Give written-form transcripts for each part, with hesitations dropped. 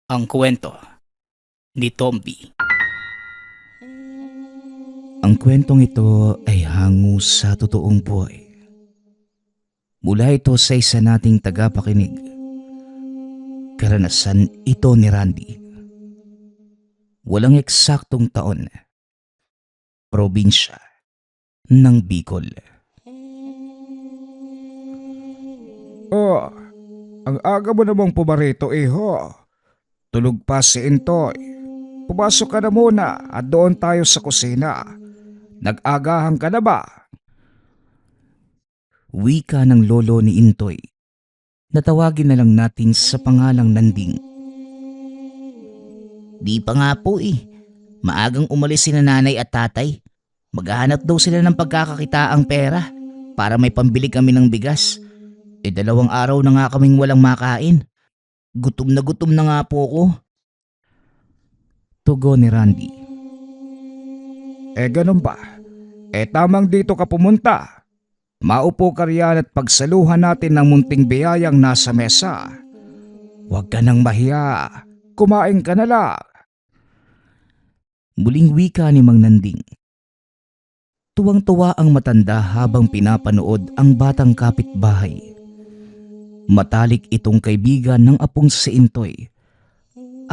Ang kwento ni Tomby. Ang kwentong ito ay hango sa totoong buhay. Mula ito sa isa nating tagapakinig. Karanasan ito ni Randy. Walang eksaktong taon. Probinsya ng Bicol. Oh, ang aga mo namang pumarito, iho. Tulog pa si Intoy. Pumasok ka na muna at doon tayo sa kusina. Nag-agahan ka na ba? Wika ng lolo ni Intoy. Natawagin na lang natin sa pangalang Nanding. Di pa nga po eh. Maagang umalis si nanay at tatay. Maghahanap daw sila ng pagkakakitaang pera para may pambili kami ng bigas. 2 araw na nga kaming walang makain. Gutom na nga po ko. Tugon ni Randy. Ganun ba? Tamang dito ka pumunta. Maupo ka riyan at pagsaluhan natin ng munting biyayang nasa mesa. Huwag ka nang mahiya. Kumain ka na lang. Muling wika ni Mang Nanding. Tuwang-tuwa ang matanda habang pinapanood ang batang kapitbahay. Matalik itong kaibigan ng apong si Intoy.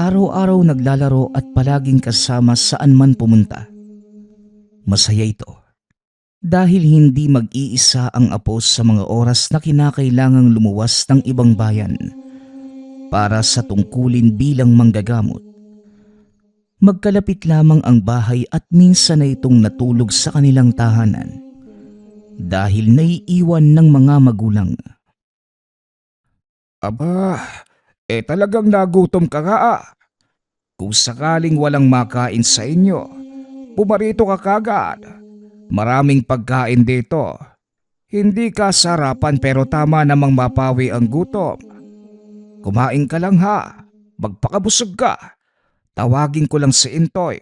Araw-araw naglalaro at palaging kasama saan man pumunta. Masaya ito. Dahil hindi mag-iisa ang apo sa mga oras na kinakailangang lumuwas ng ibang bayan para sa tungkulin bilang manggagamot. Magkalapit lamang ang bahay at minsan na itong natulog sa kanilang tahanan dahil naiiwan ng mga magulang. Aba, talagang nagutom ka nga ah. Kung sakaling walang makain sa inyo, pumarito ka kagad. Maraming pagkain dito. Hindi ka sarapan pero tama namang mapawi ang gutom. Kumain ka lang ha. Magpakabusog ka. Tawagin ko lang si Intoy.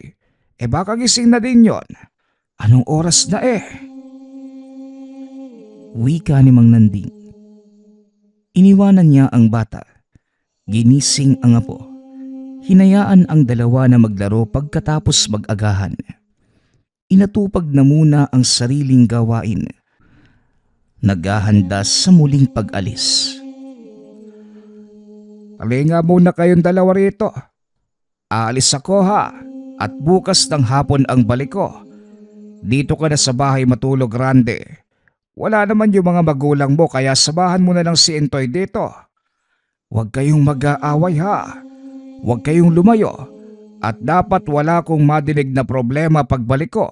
Baka gising na din yon. Anong oras na Wika ni Mang Nanding. Iniwanan niya ang bata. Ginising ang apo. Hinayaan ang dalawa na maglaro pagkatapos mag-agahan. Inatupag na muna ang sariling gawain. Naghahanda sa muling pag-alis. Palinga muna kayong dalawa rito. Aalis ako ha. At bukas ng hapon ang balik ko. Dito ka na sa bahay matulog, Randy. Wala naman yung mga magulang mo kaya samahan mo na lang si Intoy dito. Huwag kayong mag-aaway ha. Huwag kayong lumayo. At dapat wala akong madinig na problema pagbalik ko.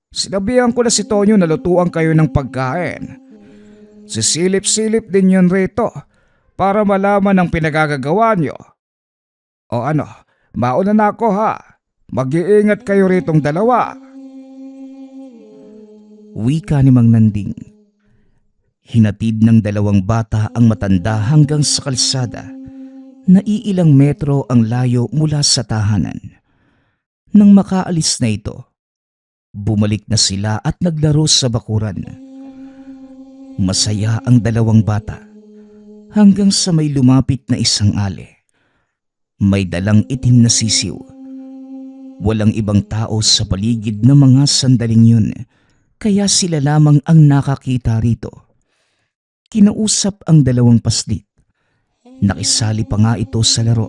Sinabihan ko na si Tonyo na lutuan kayo ng pagkain. Sisilip-silip din yun rito para malaman ang pinagagagawa nyo. O ano, mauna na ako ha. Mag-iingat kayo ritong dalawa. Wika ni Mang Nanding. Hinatid ng dalawang bata ang matanda hanggang sa kalsada. Naiilang metro ang layo mula sa tahanan. Nang makaalis na ito, bumalik na sila at naglaro sa bakuran. Masaya ang dalawang bata hanggang sa may lumapit na isang ale. May dalang itim na sisiw. Walang ibang tao sa paligid ng mga sandaling yun, kaya sila lamang ang nakakita rito. Kinausap ang dalawang paslit. Nakisali pa nga ito sa laro.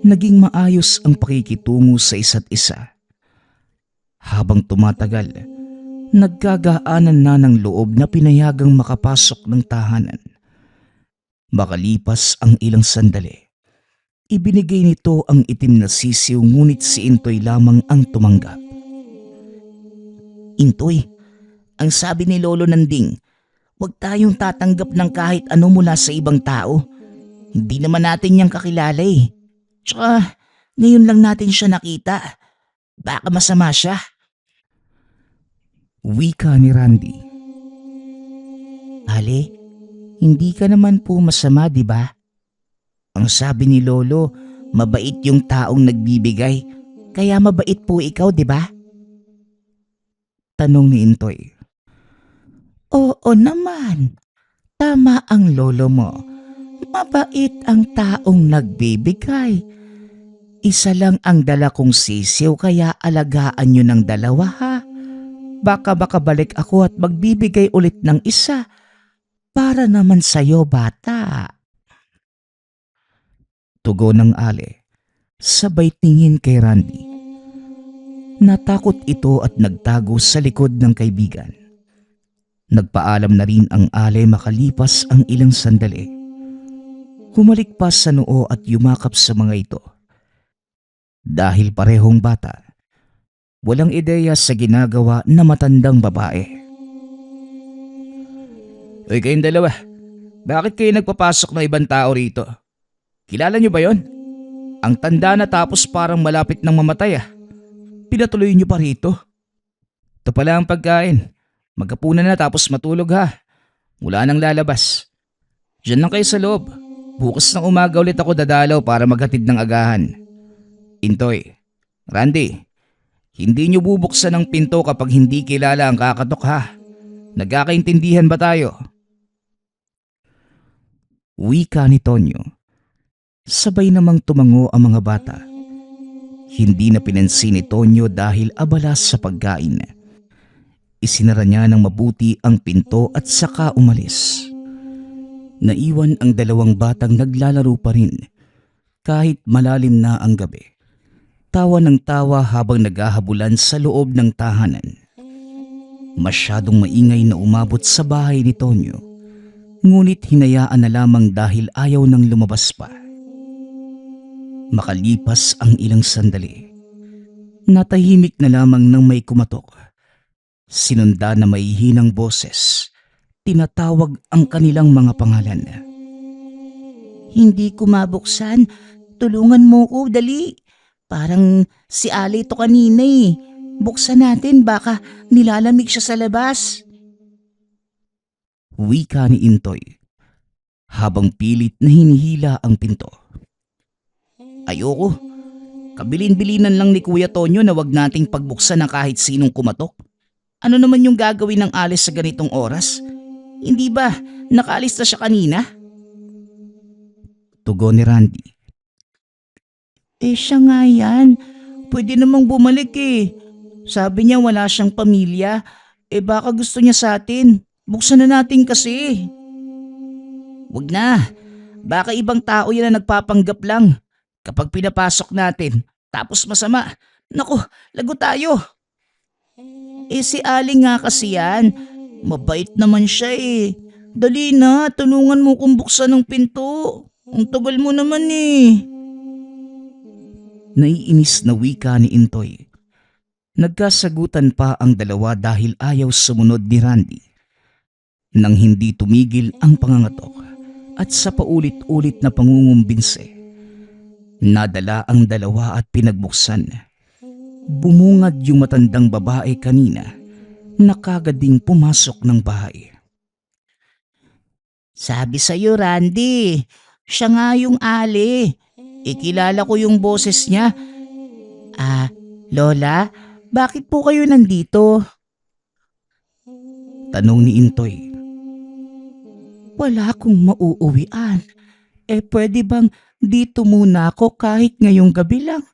Naging maayos ang pakikitungo sa isa't isa. Habang tumatagal, nagkagaanan na ng loob na pinayagang makapasok ng tahanan. Makalipas ang ilang sandali, ibinigay nito ang itim na sisiw ngunit si Intoy lamang ang tumanggap. Intoy, ang sabi ni Lolo Nanding, huwag tayong tatanggap ng kahit ano mula sa ibang tao. Hindi naman natin niyang kakilala eh. Tsaka ngayon lang natin siya nakita. Baka masama siya. Wika ni Randy. Ale, hindi ka naman po masama, di ba? Ang sabi ni Lolo, mabait yung taong nagbibigay. Kaya mabait po ikaw, di ba? Tanong ni Intoy. Oo naman. Tama ang lolo mo. Mabait ang taong nagbibigay. Isa lang ang dala kong sisiw kaya alagaan nyo ng dalawa ha. Baka makabalik ako at magbibigay ulit ng isa para naman sa'yo bata. Tugon ng Ale, sabay tingin kay Randy. Natakot ito at nagtago sa likod ng kaibigan. Nagpaalam na rin ang Ale makalipas ang ilang sandali. Humalik pa sa noo at yumakap sa mga ito. Dahil parehong bata, walang ideya sa ginagawa na matandang babae. Uy, kayong dalawa, bakit kayo nagpapasok ng ibang tao rito? Kilala niyo ba yon? Ang tanda na tapos parang malapit ng mamatay ah. Pinatuloy niyo pa rito? Ito pala ang pagkain. Magkapunan na tapos matulog ha. Wala nang lalabas. Diyan lang kayo sa loob. Bukas ng umaga ulit ako dadalaw para maghatid ng agahan. Intoy, Randy, hindi niyo bubuksan ang pinto kapag hindi kilala ang kakatok ha. Nagkakaintindihan ba tayo? Wika ni Tonyo. Sabay namang tumango ang mga bata. Hindi na pinansin ni Tonyo dahil abala sa pagkain. Isinara niya ng mabuti ang pinto at saka umalis. Naiwan ang dalawang batang naglalaro pa rin kahit malalim na ang gabi. Tawa ng tawa habang naghahabulan sa loob ng tahanan. Masyadong maingay na umabot sa bahay ni Tonyo, ngunit hinayaan na lamang dahil ayaw nang lumabas pa. Makalipas ang ilang sandali, natahimik na lamang nang may kumatok. Sinunda na may hinang boses, tinatawag ang kanilang mga pangalan. Hindi ko mabuksan. Tulungan mo ko, dali. Parang si Ali to kanina eh. Buksan natin, baka nilalamig siya sa labas. Wika ni Intoy, habang pilit na hinihila ang pinto. Ayoko. Kabilin-bilinan lang ni Kuya Tonyo na wag nating pagbuksan ng kahit sinong kumatok. Ano naman yung gagawin ng Alice sa ganitong oras? Hindi ba nakaalis na siya kanina? Tugon ni Randy. Siya nga yan. Pwede namang bumalik eh. Sabi niya wala siyang pamilya. Baka gusto niya sa atin. Buksan na natin kasi. Wag na. Baka ibang tao yan na nagpapanggap lang. Kapag pinapasok natin, tapos masama. Naku, lago tayo. Si Ali nga kasi yan. Mabait naman siya eh. Dali na, tulungan mo kung buksan ng pinto. Ang tagal mo naman eh. Naiinis na wika ni Intoy. Nagkasagutan pa ang dalawa dahil ayaw sumunod ni Randy. Nang hindi tumigil ang pangangatok at sa paulit-ulit na pangungumbinse, nadala ang dalawa at pinagbuksan. Bumungad yung matandang babae kanina na kagad ding pumasok ng bahay. Sabi sa'yo Randy, siya nga yung Ali. Kilala ko yung boses niya. Lola, bakit po kayo nandito? Tanong ni Intoy. Wala akong mauuwian. Pwede bang dito muna ako kahit ngayong gabi lang?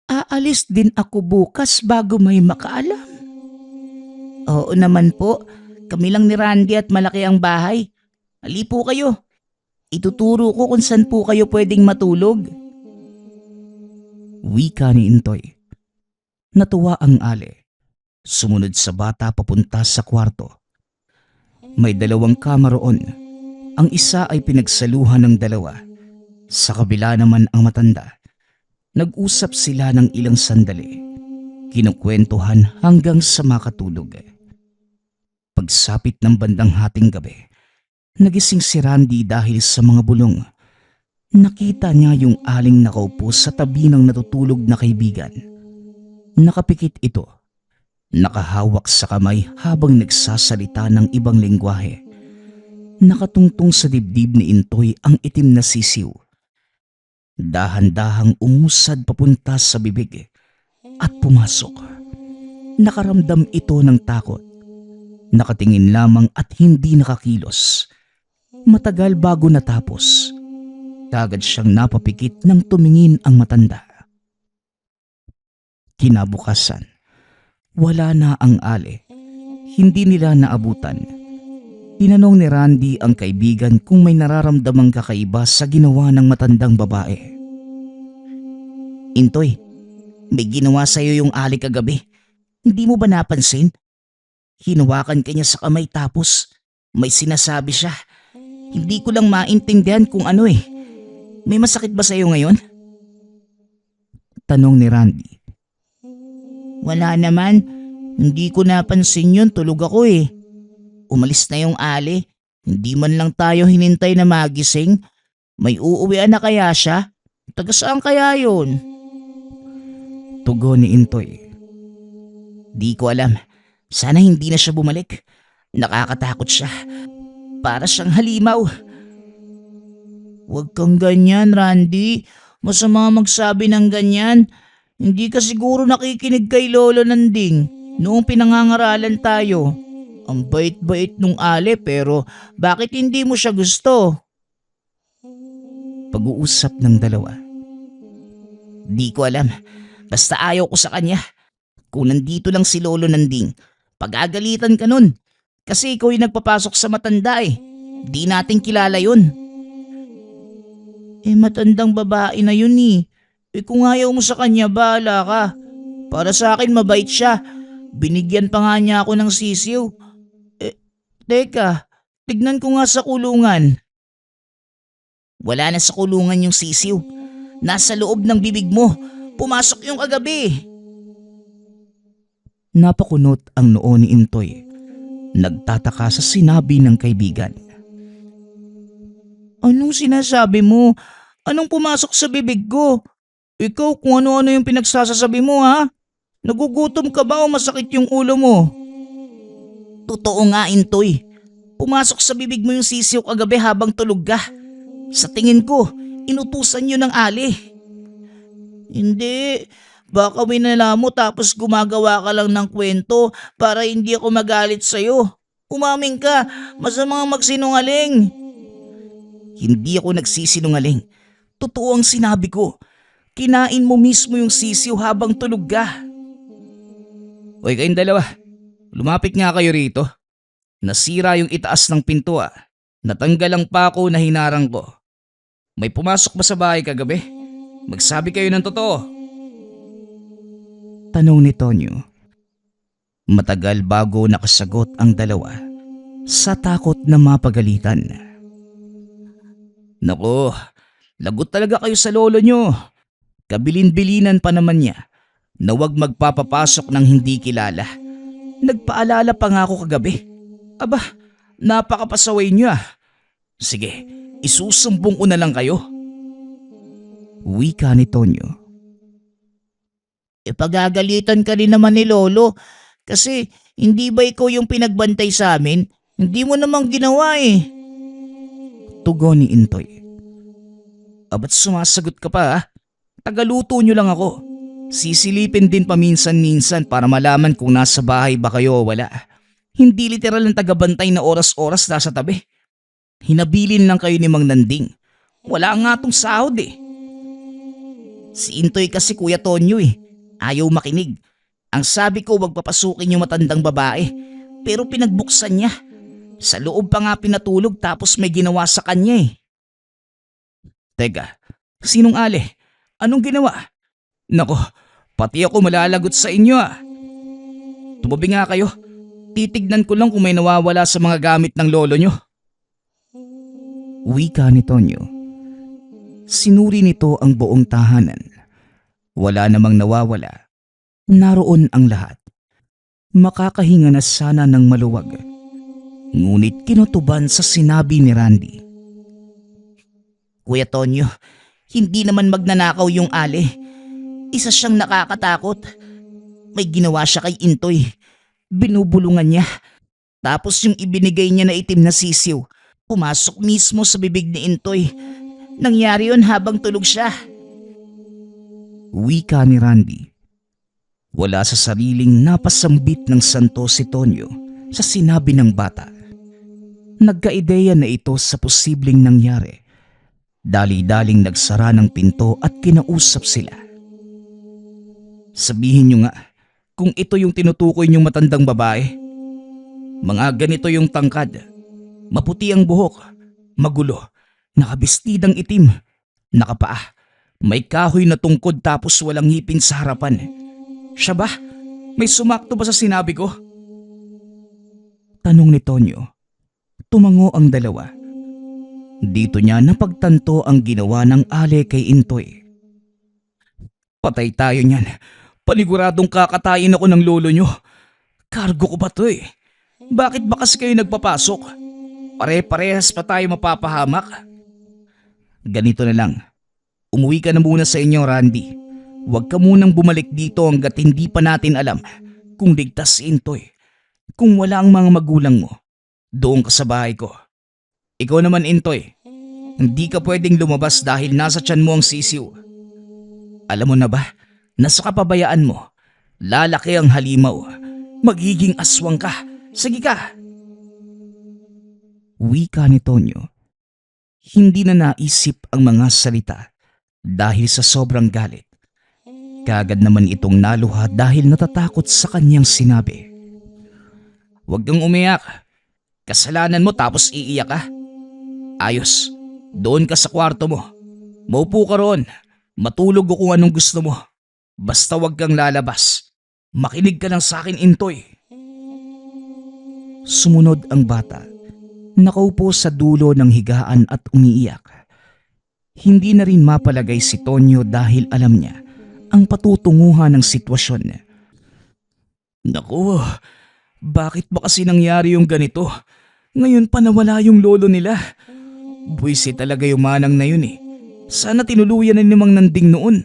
Aalis din ako bukas bago may makaalam. Oo naman po. Kami lang ni Randy at malaki ang bahay. Ali po kayo. Ituturo ko kung saan po kayo pwedeng matulog. Wika ni Intoy. Natuwa ang Ale. Sumunod sa bata papunta sa kwarto. May dalawang kama roon. Ang isa ay pinagsaluhan ng dalawa. Sa kabila naman ang matanda. Nag-usap sila ng ilang sandali. Kinukwentuhan hanggang sa makatulog. Pagsapit ng bandang hating gabi, nagising si Randy dahil sa mga bulong. Nakita niya yung aling nakaupo sa tabi ng natutulog na kaibigan. Nakapikit ito. Nakahawak sa kamay habang nagsasalita ng ibang lengguwahe. Nakatungtong sa dibdib ni Intoy ang itim na sisiw. Dahan-dahang umusad papunta sa bibig at pumasok. Nakaramdam ito ng takot. Nakatingin lamang at hindi nakakilos. Matagal bago natapos. Kagad siyang napapikit nang tumingin ang matanda. Kinabukasan, wala na ang Ale. Hindi nila naabutan. Tinanong ni Randy ang kaibigan kung may nararamdamang kakaiba sa ginawa ng matandang babae. Intoy, may ginawa sa'yo yung Ali kagabi. Hindi mo ba napansin? Hinawakan ka niya sa kamay tapos may sinasabi siya. Hindi ko lang maintindihan kung ano eh. May masakit ba sa'yo ngayon? Tanong ni Randy. Wala naman. Hindi ko napansin yun. Tulog ako eh. Umalis na yung Ali. Hindi man lang tayo hinintay na magising. May uuwian na kaya siya? Taga saan kaya yun? Tugon ni Intoy. Di ko alam. Sana hindi na siya bumalik. Nakakatakot siya. Para siyang halimaw. Huwag kang ganyan, Randy. Masama magsabi ng ganyan. Hindi ka siguro nakikinig kay Lolo Nanding noong pinangangaralan tayo. Ang bait-bait nung Ale pero bakit hindi mo siya gusto? Pag-uusap ng dalawa. Di ko alam. Basta ayaw ko sa kanya. Kung nandito lang si Lolo Nanding, pag-agalitan ka nun. Kasi ikaw yung nagpapasok sa matanda eh. Di natin kilala yun. Matandang babae na yun eh. Kung ayaw mo sa kanya, bahala ka. Para sa akin, mabait siya. Binigyan pa nga niya ako ng sisiw. Teka, tignan ko nga sa kulungan. Wala na sa kulungan yung sisiw. Nasa loob ng bibig mo. Pumasok yung kagabi. Napakunot ang noo ni Intoy. Nagtataka sa sinabi ng kaibigan. Anong sinasabi mo? Anong pumasok sa bibig ko? Ikaw kung ano-ano yung pinagsasasabi mo ha? Nagugutom ka ba o masakit yung ulo mo? Totoo nga, Intoy. Pumasok sa bibig mo yung sisiw kagabi habang tulog ka. Sa tingin ko, inutusan yun ng Ali. Hindi. Baka winala mo tapos gumagawa ka lang ng kwento para hindi ako magalit sa'yo. Umamin ka, masamang magsinungaling. Hindi ako nagsisinungaling. Totoo ang sinabi ko. Kinain mo mismo yung sisiw habang tulog ka. Hoy kayong dalawa, lumapit nga kayo rito. Nasira yung itaas ng pinto ah. Natanggal ang pako na hinarang ko. May pumasok ba sa bahay kagabi? Magsabi kayo ng totoo. Tanong ni Tonyo. Matagal bago nakasagot ang dalawa sa takot na mapagalitan. Naku, lagot talaga kayo sa lolo nyo. Kabilin-bilinan pa naman niya na huwag magpapapasok ng hindi kilala. Nagpaalala pa nga ako kagabi. Aba, napakapasaway niyo ah. Sige, isusumbong ko na lang kayo. Wika ni Tonyo. Pagagalitan ka rin naman ni Lolo kasi hindi ba ikaw yung pinagbantay sa amin? Hindi mo namang ginawa eh. Tugon ni Intoy. Aba't sumasagot ka pa ah? Tagaluto nyo lang ako. Sisilipin din paminsan-minsan para malaman kung nasa bahay ba kayo o wala. Hindi literal ang tagabantay na oras-oras nasa tabi. Hinabilin lang kayo ni Mang Nanding. Wala nga tong sahod eh. Si Intoy kasi Kuya Tonyo eh. Ayaw makinig. Ang sabi ko wag papasukin yung matandang babae. Pero pinagbuksan niya. Sa loob pa nga pinatulog tapos may ginawa sa kanya eh. Teka, sinong Ali? Anong ginawa? Nako, pati ako malalagot sa inyo ah. Tumabi nga kayo. Titignan ko lang kung may nawawala sa mga gamit ng lolo nyo. Wika ni Tonyo. Sinuri nito ang buong tahanan. Wala namang nawawala. Naroon ang lahat. Makakahinga na sana ng maluwag. Ngunit kinutuban sa sinabi ni Randy. Kuya Tonyo, hindi naman magnanakaw yung Ali. Isa siyang nakakatakot. May ginawa siya kay Intoy. Binubulungan niya. Tapos yung ibinigay niya na itim na sisiw, pumasok mismo sa bibig ni Intoy. Nangyari yun habang tulog siya. Wika ni Randy. Wala sa sariling napasambit ng santo si Tonyo sa sinabi ng bata. Nagkaideya na ito sa posibleng nangyari. Dali-daling nagsara ng pinto at kinausap sila. Sabihin nyo nga, kung ito yung tinutukoy nyong matandang babae. Mga ganito yung tangkad, maputi ang buhok, magulo, nakabestidang itim, nakapaa, may kahoy na tungkod tapos walang ngipin sa harapan. Siya ba? May sumakto ba sa sinabi ko? Tanong ni Tonyo. Tumango ang dalawa. Dito niya napagtanto ang ginawa ng Ale kay Intoy. Patay tayo niyan. Paniguradong kakatayin ako ng lolo nyo. Kargo ko ba to eh? Bakit ba kasi kayo nagpapasok? Pare-parehas pa tayo mapapahamak. Ganito na lang. Umuwi ka na muna sa inyo, Randy. Huwag ka munang bumalik dito hanggat hindi pa natin alam kung ligtas si Intoy. Kung wala ang mga magulang mo, doon ka sa bahay ko. Ikaw naman, Intoy, hindi ka pwedeng lumabas dahil nasa tiyan mo ang sisiw. Alam mo na ba, nasa kapabayaan mo, lalaki ang halimaw, magiging aswang ka. Sige ka. Wika ni Tonyo. Hindi na naisip ang mga salita dahil sa sobrang galit. Kaagad naman itong naluha dahil natatakot sa kanyang sinabi. Huwag kang umiyak. Kasalanan mo tapos iiyak ka. Ayos, doon ka sa kwarto mo. Maupo ka roon. Matulog ko kung anong gusto mo. Basta huwag kang lalabas. Makinig ka lang sa akin, Intoy. Sumunod ang bata. Nakaupo sa dulo ng higaan at umiiyak. Hindi na rin mapalagay si Tonyo dahil alam niya ang patutunguhan ng sitwasyon. Naku, bakit ba kasi nangyari yung ganito? Ngayon pa nawala yung lolo nila. Buwisi talaga yung manang na yun eh. Sana tinuluyan na ni Mang Nanding noon.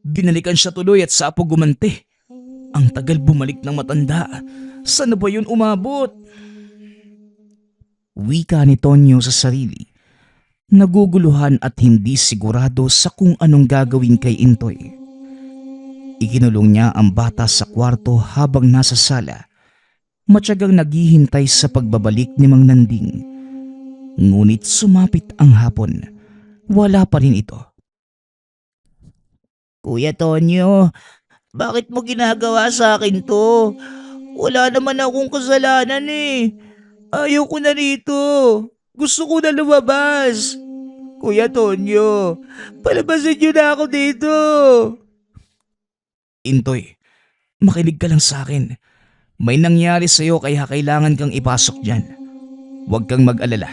Binalikan siya tuloy at sapo gumante. Ang tagal bumalik ng matanda. Sana ba yun umabot? Wika ni Tonyo sa sarili. Naguguluhan at hindi sigurado sa kung anong gagawin kay Intoy. Ikinulong niya ang bata sa kwarto habang nasa sala. Matyagang naghihintay sa pagbabalik ni Mang Nanding. Ngunit sumapit ang hapon. Wala pa rin ito. Kuya Tonyo, bakit mo ginagawa sa akin to? Wala naman akong kasalanan eh. Ayaw ko na rito. Gusto ko na lumabas. Kuya Tonyo, palabasin niyo na ako dito. Intoy, makinig ka lang sa akin. May nangyari sa'yo kaya kailangan kang ipasok dyan. Huwag kang mag-alala.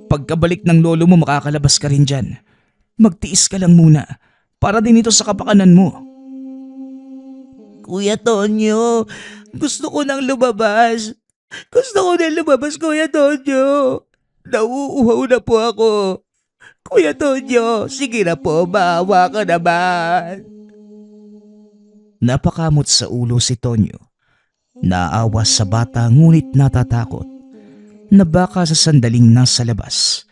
Pagkabalik ng lolo mo makakalabas ka rin dyan. Magtiis ka lang muna para din ito sa kapakanan mo. Kuya Tonyo, gusto ko nang lumabas. Gusto ko nang lumabas, Kuya Tonyo. Nauuhaw na po ako. Kuya Tonyo, sige na po, maawa ka naman. Napakamot sa ulo si Tonyo. Naawa sa bata ngunit natatakot na baka sa sandaling nasa labas,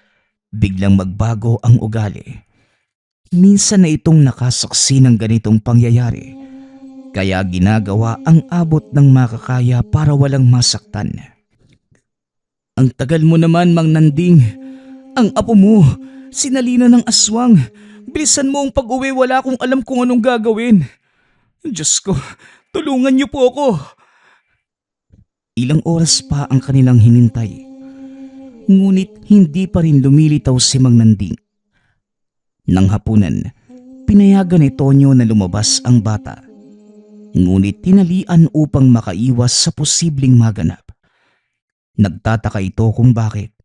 biglang magbago ang ugali. Minsan na itong nakasaksi ng ganitong pangyayari, kaya ginagawa ang abot ng makakaya para walang masaktan. Ang tagal mo naman, Mang Nanding. Ang apo mo, sinalina ng aswang. Bilisan mo ang pag-uwi, wala akong alam kung anong gagawin. Diyos ko, tulungan niyo po ako. Ilang oras pa ang kanilang hinintay. Ngunit hindi pa rin lumilitaw si Mang Nanding. Nang hapunan, pinayagan ni Tonyo na lumabas ang bata. Ngunit tinalian upang makaiwas sa posibleng maganap. Nagtataka ito kung bakit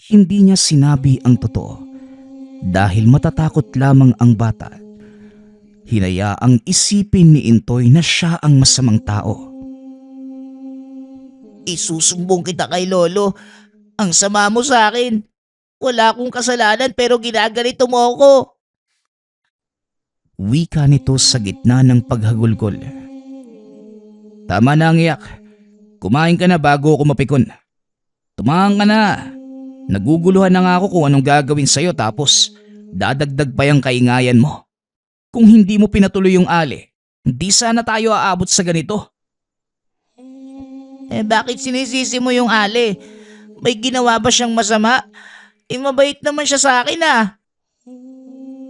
hindi niya sinabi ang totoo dahil matatakot lamang ang bata. Hinayaang isipin ni Intoy na siya ang masamang tao. Isusumbong kita kay Lolo. Ang sama mo sa akin. Wala akong kasalanan pero ginaganito mo ako. Wika nito sa gitna ng paghagulgol. Tama na ang iyak. Kumain ka na bago ako mapikon. Tumahang ka na. Naguguluhan na nga ako kung anong gagawin sa'yo tapos dadagdag pa yung kaingayan mo. Kung hindi mo pinatuloy yung Ale, hindi sana tayo aabot sa ganito. Bakit sinisisi mo yung Ale? May ginawa ba siyang masama? Mabait naman siya sa akin ah.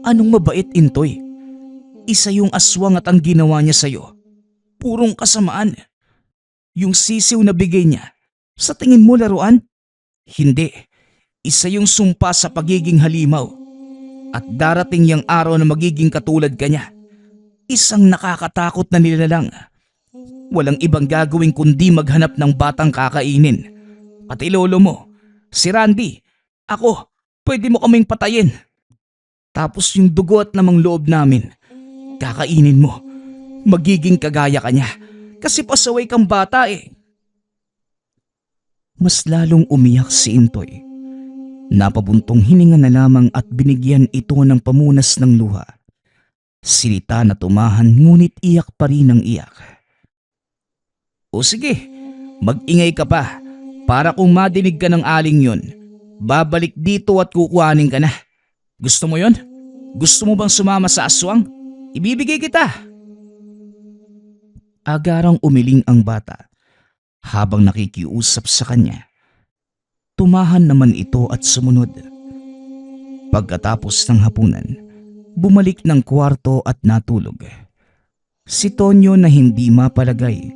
Anong mabait, Intoy? Isa yung aswang at ang ginawa niya sa'yo, purong kasamaan. Yung sisiw na bigay niya, sa tingin mo laruan? Hindi. Isa yung sumpa sa pagiging halimaw. At darating yung araw na magiging katulad ka niya. Isang nakakatakot na nilalang. Walang ibang gagawin kundi maghanap ng batang kakainin. Pati lolo mo, si Randy, ako, pwede mo kaming patayin. Tapos yung dugo at namang loob namin, kakainin mo. Magiging kagaya ka niya. Kasi pasaway kang bata eh. Mas lalong umiyak si Intoy. Napabuntong hininga na lamang at binigyan ito ng pamunas ng luha. Silita na tumahan ngunit iyak pa rin ang iyak. O sige, mag-ingay ka pa para kung madinig ka ng aling yon, babalik dito at kukuhanin ka na. Gusto mo yon? Gusto mo bang sumama sa aswang? Ibibigay kita. Agarang umiling ang bata habang nakikiusap sa kanya. Tumahan naman ito at sumunod. Pagkatapos ng hapunan, bumalik ng kwarto at natulog. Si Tonyo na hindi mapalagay,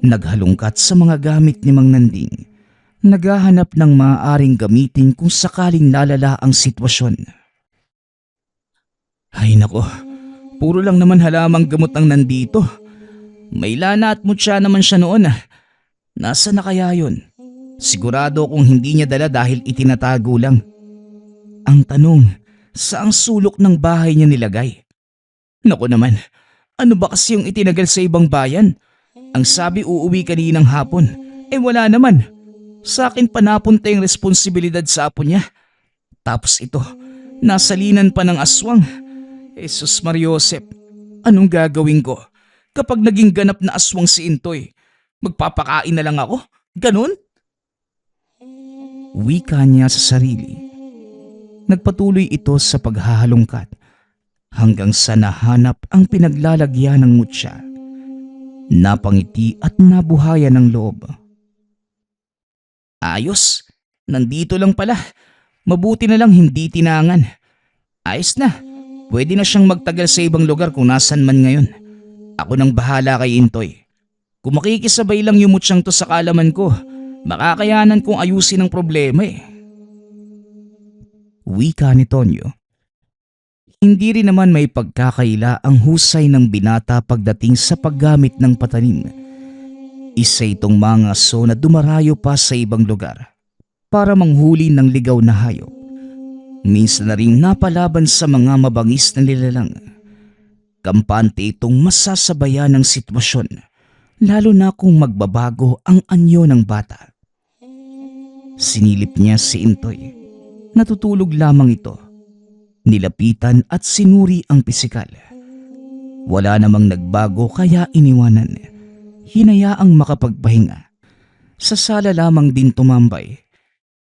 naghalungkat sa mga gamit ni Mang Nanding, naghahanap ng maaaring gamitin kung sakaling lalala ang sitwasyon. Ay nako, puro lang naman halamang gamot ang nandito. May lana at mutya naman siya noon. Nasa na kaya yun? Sigurado kung hindi niya dala dahil itinatago lang. Ang tanong, saang sulok ng bahay niya nilagay? Naku naman, ano ba kasi yung itinagal sa ibang bayan? Ang sabi uuwi kaninang hapon, wala naman. Sa akin pa napunta yung responsibilidad sa apo niya. Tapos ito, nasalinan pa ng aswang. Jesus Mariosep, anong gagawin ko? Kapag naging ganap na aswang si Intoy, magpapakain na lang ako? Ganon? Wika niya sa sarili. Nagpatuloy ito sa paghahalongkat hanggang sa nahanap ang pinaglalagyan ng mutya. Napangiti at nabuhayan ng loob. Ayos, nandito lang pala. Mabuti na lang hindi tinangan. Ayos na, pwede na siyang magtagal sa ibang lugar kung nasan man ngayon. Ako nang bahala kay Intoy. Kung makikisabay lang yung mutsyang to sa kalaman ko, makakayanan kong ayusin ang problema eh. Wika ni Tonyo. Hindi rin naman may pagkakaila ang husay ng binata pagdating sa paggamit ng patalim. Isa itong mga aso na dumarayo pa sa ibang lugar para manghuli ng ligaw na hayop. Minsan na rin napalaban sa mga mabangis na nilalang. Kampante itong masasabayan ng sitwasyon, lalo na kung magbabago ang anyo ng bata. Sinilip niya si Intoy. Natutulog lamang ito. Nilapitan at sinuri ang pisikal. Wala namang nagbago kaya iniwanan. Hinayaang makapagpahinga. Sa sala lamang din tumambay.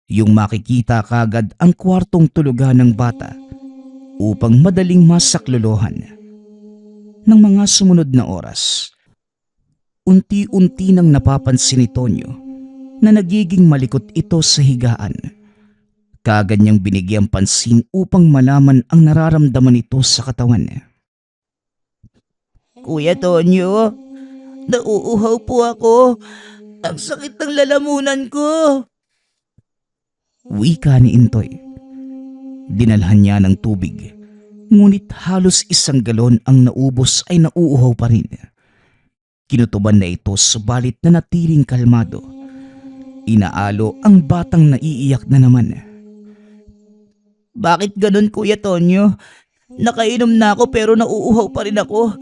Yung makikita kagad ang kwartong tulugan ng bata upang madaling masaklolohan. Ng mga sumunod na oras, unti-unti nang napapansin ni Tonyo na nagiging malikot ito sa higaan. Kaagad niyang binigyang pansin upang malaman ang nararamdaman nito sa katawan. Kuya Tonyo, nauuhaw po ako. Ang sakit ng lalamunan ko. Wika ni Intoy. Dinalhan niya ng tubig. Ngunit halos 1 galon ang naubos ay nauuhaw pa rin. Kinutuban na ito subalit na natiling kalmado. Inaalo ang batang naiiyak na naman. Bakit ganun, Kuya Tonyo? Nakainom na ako pero nauuhaw pa rin ako.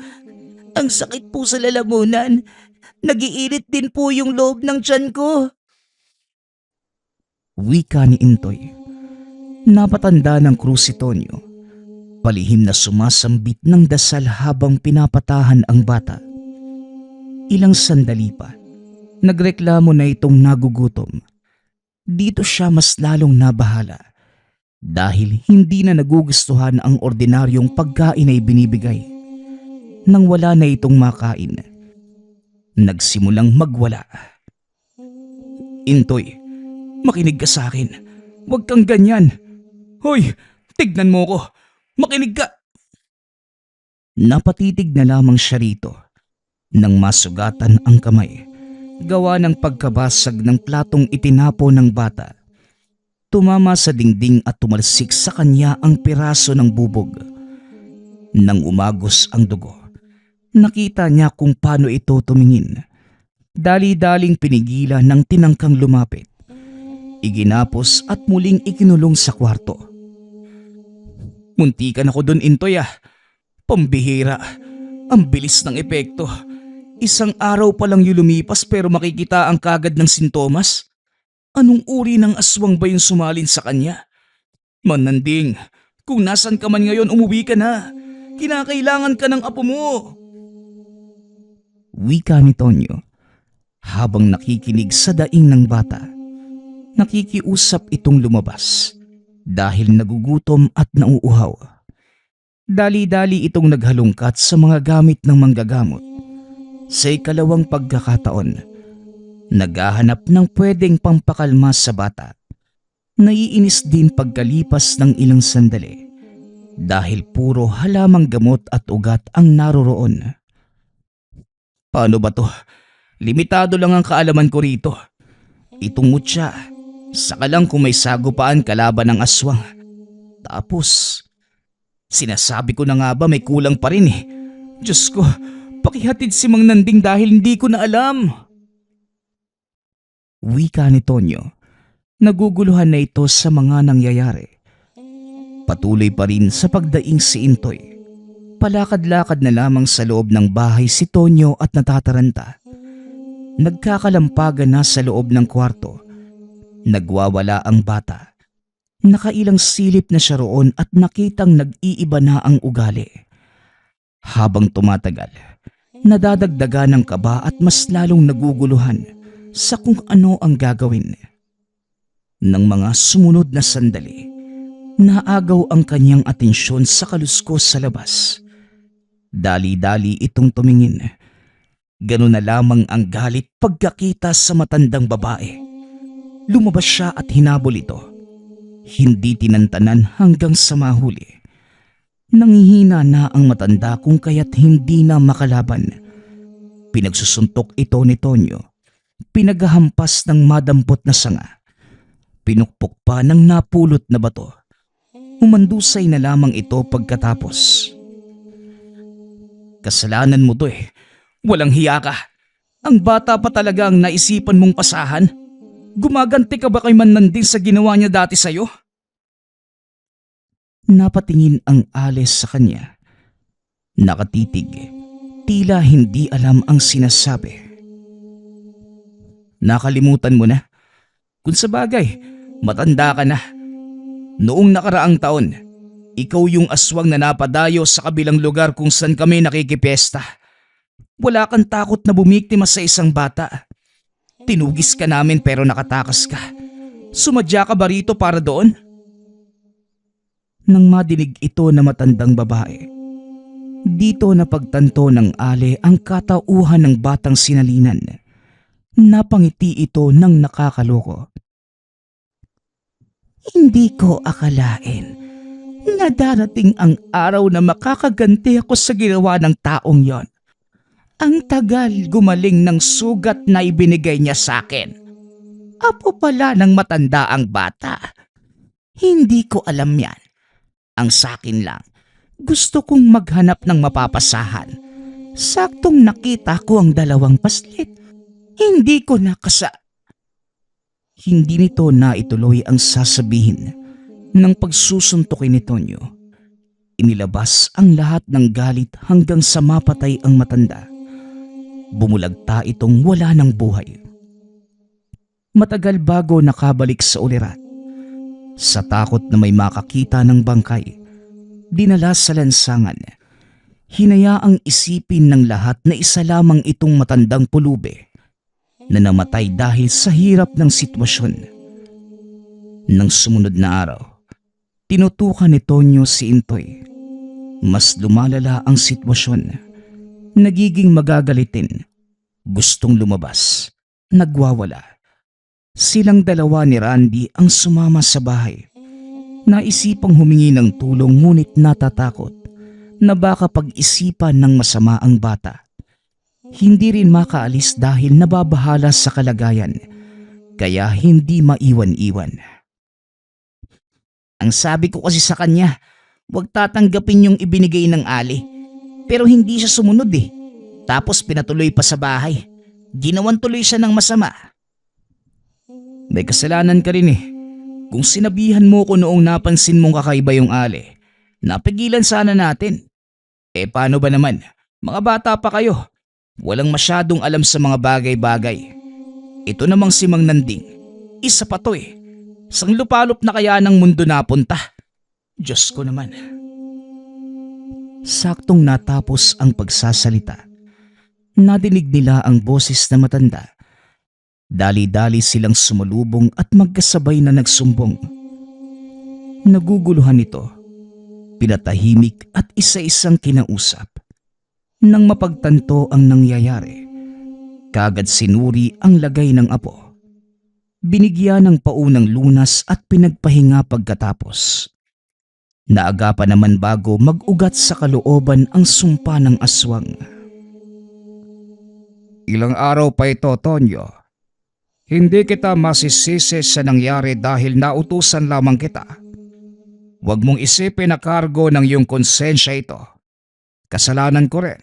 Ang sakit po sa lalamunan. Nagiinit din po yung loob ng tiyan ko. Wika ni Intoy. Napatanda ng krus si Tonyo. Palihim na sumasambit ng dasal habang pinapatahan ang bata. Ilang sandali pa, nagreklamo na itong nagugutom. Dito siya mas lalong nabahala dahil hindi na nagugustuhan ang ordinaryong pagkain ay binibigay. Nang wala na itong makain, nagsimulang magwala. Intoy, makinig ka sa akin. Huwag kang ganyan. Hoy, tignan mo ko. Makinig ka! Napatitig na lamang siya rito nang masugatan ang kamay gawa ng pagkabasag ng platong itinapo ng bata. Tumama sa dingding at tumalsik sa kanya ang piraso ng bubog. Nang umagos ang dugo, nakita niya kung paano ito tumingin. Dali-daling pinigilan ng tinangkang lumapit. Iginapos at muling ikinulong sa kwarto. Muntikan ako dun, Intoy ah. Pambihira. Ang bilis ng epekto. Isang araw pa lang yung lumipas pero makikita ang kagad ng sintomas. Anong uri ng aswang ba yung sumalin sa kanya? Mananding, kung nasan ka man ngayon, umuwi ka na. Kinakailangan ka ng apo mo. Wika ni Tonyo habang nakikinig sa daing ng bata. Nakikiusap itong lumabas dahil nagugutom at nauuhaw. Dali-dali itong naghalungkat sa mga gamit ng manggagamot. Sa ikalawang pagkakataon, naghahanap ng pwedeng pampakalma sa bata. Naiinis din pagkalipas ng ilang sandali dahil puro halamang gamot at ugat ang naroroon. Paano ba to? Limitado lang ang kaalaman ko rito. Itong mutya, saka lang kung may sagupaan kalaban ng aswang. Tapos, sinasabi ko na nga ba may kulang pa rin eh. Diyos ko, pakihatid si Mang Nanding dahil hindi ko na alam. Wika ni Tonyo. Naguguluhan na ito sa mga nangyayari. Patuloy pa rin sa pagdaing si Intoy. Palakad-lakad na lamang sa loob ng bahay si Tonyo at natataranta. Nagkakalampagan na sa loob ng kwarto. Nagwawala ang bata. Nakailang silip na siya roon at nakitang nag-iiba na ang ugali. Habang tumatagal, nadadagdagan ng kaba at mas lalong naguguluhan sa kung ano ang gagawin. Nang mga sumunod na sandali, naagaw ang kanyang atensyon sa kaluskos sa labas. Dali-dali itong tumingin. Ganun na lamang ang galit pagkakita sa matandang babae. Lumabas siya at hinabol ito. Hindi tinantanan hanggang sa mahuli. Nangihina na ang matanda kung kaya't hindi na makalaban. Pinagsusuntok ito ni Tonyo. Pinaghahampas ng madampot na sanga. Pinukpok pa ng napulot na bato. Umandusay na lamang ito pagkatapos. Kasalanan mo to eh. Walang hiya ka. Ang bata pa talaga ang naisipan mong pasahan. Gumaganti ka ba kay Mananding sa ginawa niya dati sa'yo? Napatingin ang Ales sa kanya. Nakatitig. Tila hindi alam ang sinasabi. Nakalimutan mo na? Kung sa bagay, matanda ka na. Noong nakaraang taon, ikaw yung aswang na napadayo sa kabilang lugar kung saan kami nakikipesta. Wala kang takot na bumiktima sa isang bata. Tinugis ka namin pero nakatakas ka. Sumadya ka ba rito para doon? Nang madinig ito na matandang babae, dito napagtanto ng Ale ang katauhan ng batang sinalinan. Napangiti ito ng nakakaloko. Hindi ko akalain na darating ang araw na makakaganti ako sa ginawa ng taong yon. Ang tagal gumaling ng sugat na ibinigay niya sa akin. Apo pala ng matanda ang bata. Hindi ko alam yan. Ang sakin lang, gusto kong maghanap ng mapapasahan. Saktong nakita ko ang dalawang paslit. Hindi ko nakasa... Hindi nito na ituloy ang sasabihin ng pagsusuntukin ni Tonyo. Inilabas ang lahat ng galit hanggang sa mapatay ang matanda. Bumulagta itong wala ng buhay. Matagal bago nakabalik sa ulirat. Sa takot na may makakita ng bangkay, dinala sa lansangan. Hinayaang isipin ng lahat na isa lamang itong matandang pulube na namatay dahil sa hirap ng sitwasyon. Nang sumunod na araw, tinutukan ni Tonyo si Intoy. Mas lumalala ang sitwasyon. Nagiging magagalitin. Gustong lumabas. Nagwawala. Silang dalawa ni Randy ang sumama sa bahay. Naisipang humingi ng tulong ngunit natatakot na baka pag-isipan ng masama ang bata. Hindi rin makaalis dahil nababahala sa kalagayan, kaya hindi maiwan-iwan. Ang sabi ko kasi sa kanya, huwag tatanggapin yung ibinigay ng Ali. Pero hindi siya sumunod eh. Tapos pinatuloy pa sa bahay. Ginawan tuloy siya ng masama. May kasalanan ka rin eh. Kung sinabihan mo ko noong napansin mong kakaiba yung Ali, napigilan sana natin. Paano ba naman? Mga bata pa kayo. Walang masyadong alam sa mga bagay-bagay. Ito namang si Mang Nanding. Isa pa to eh. Sang lupalop na kaya ng mundo napunta. Diyos ko naman. Saktong natapos ang pagsasalita, nadinig nila ang boses na matanda. Dali-dali silang sumalubong at magkasabay na nagsumbong. Naguguluhan ito. Pinatahimik at isa-isang kinausap. Nang mapagtanto ang nangyayari, kagad sinuri ang lagay ng apo. Binigyan ng paunang lunas at pinagpahinga pagkatapos. Naagapan naman bago mag-ugat sa kalooban ang sumpa ng aswang. Ilang araw pa ito, Tonyo. Hindi kita masisisi sa nangyari dahil nautusan lamang kita. Huwag mong isipin na kargo ng iyong konsensya ito. Kasalanan ko rin.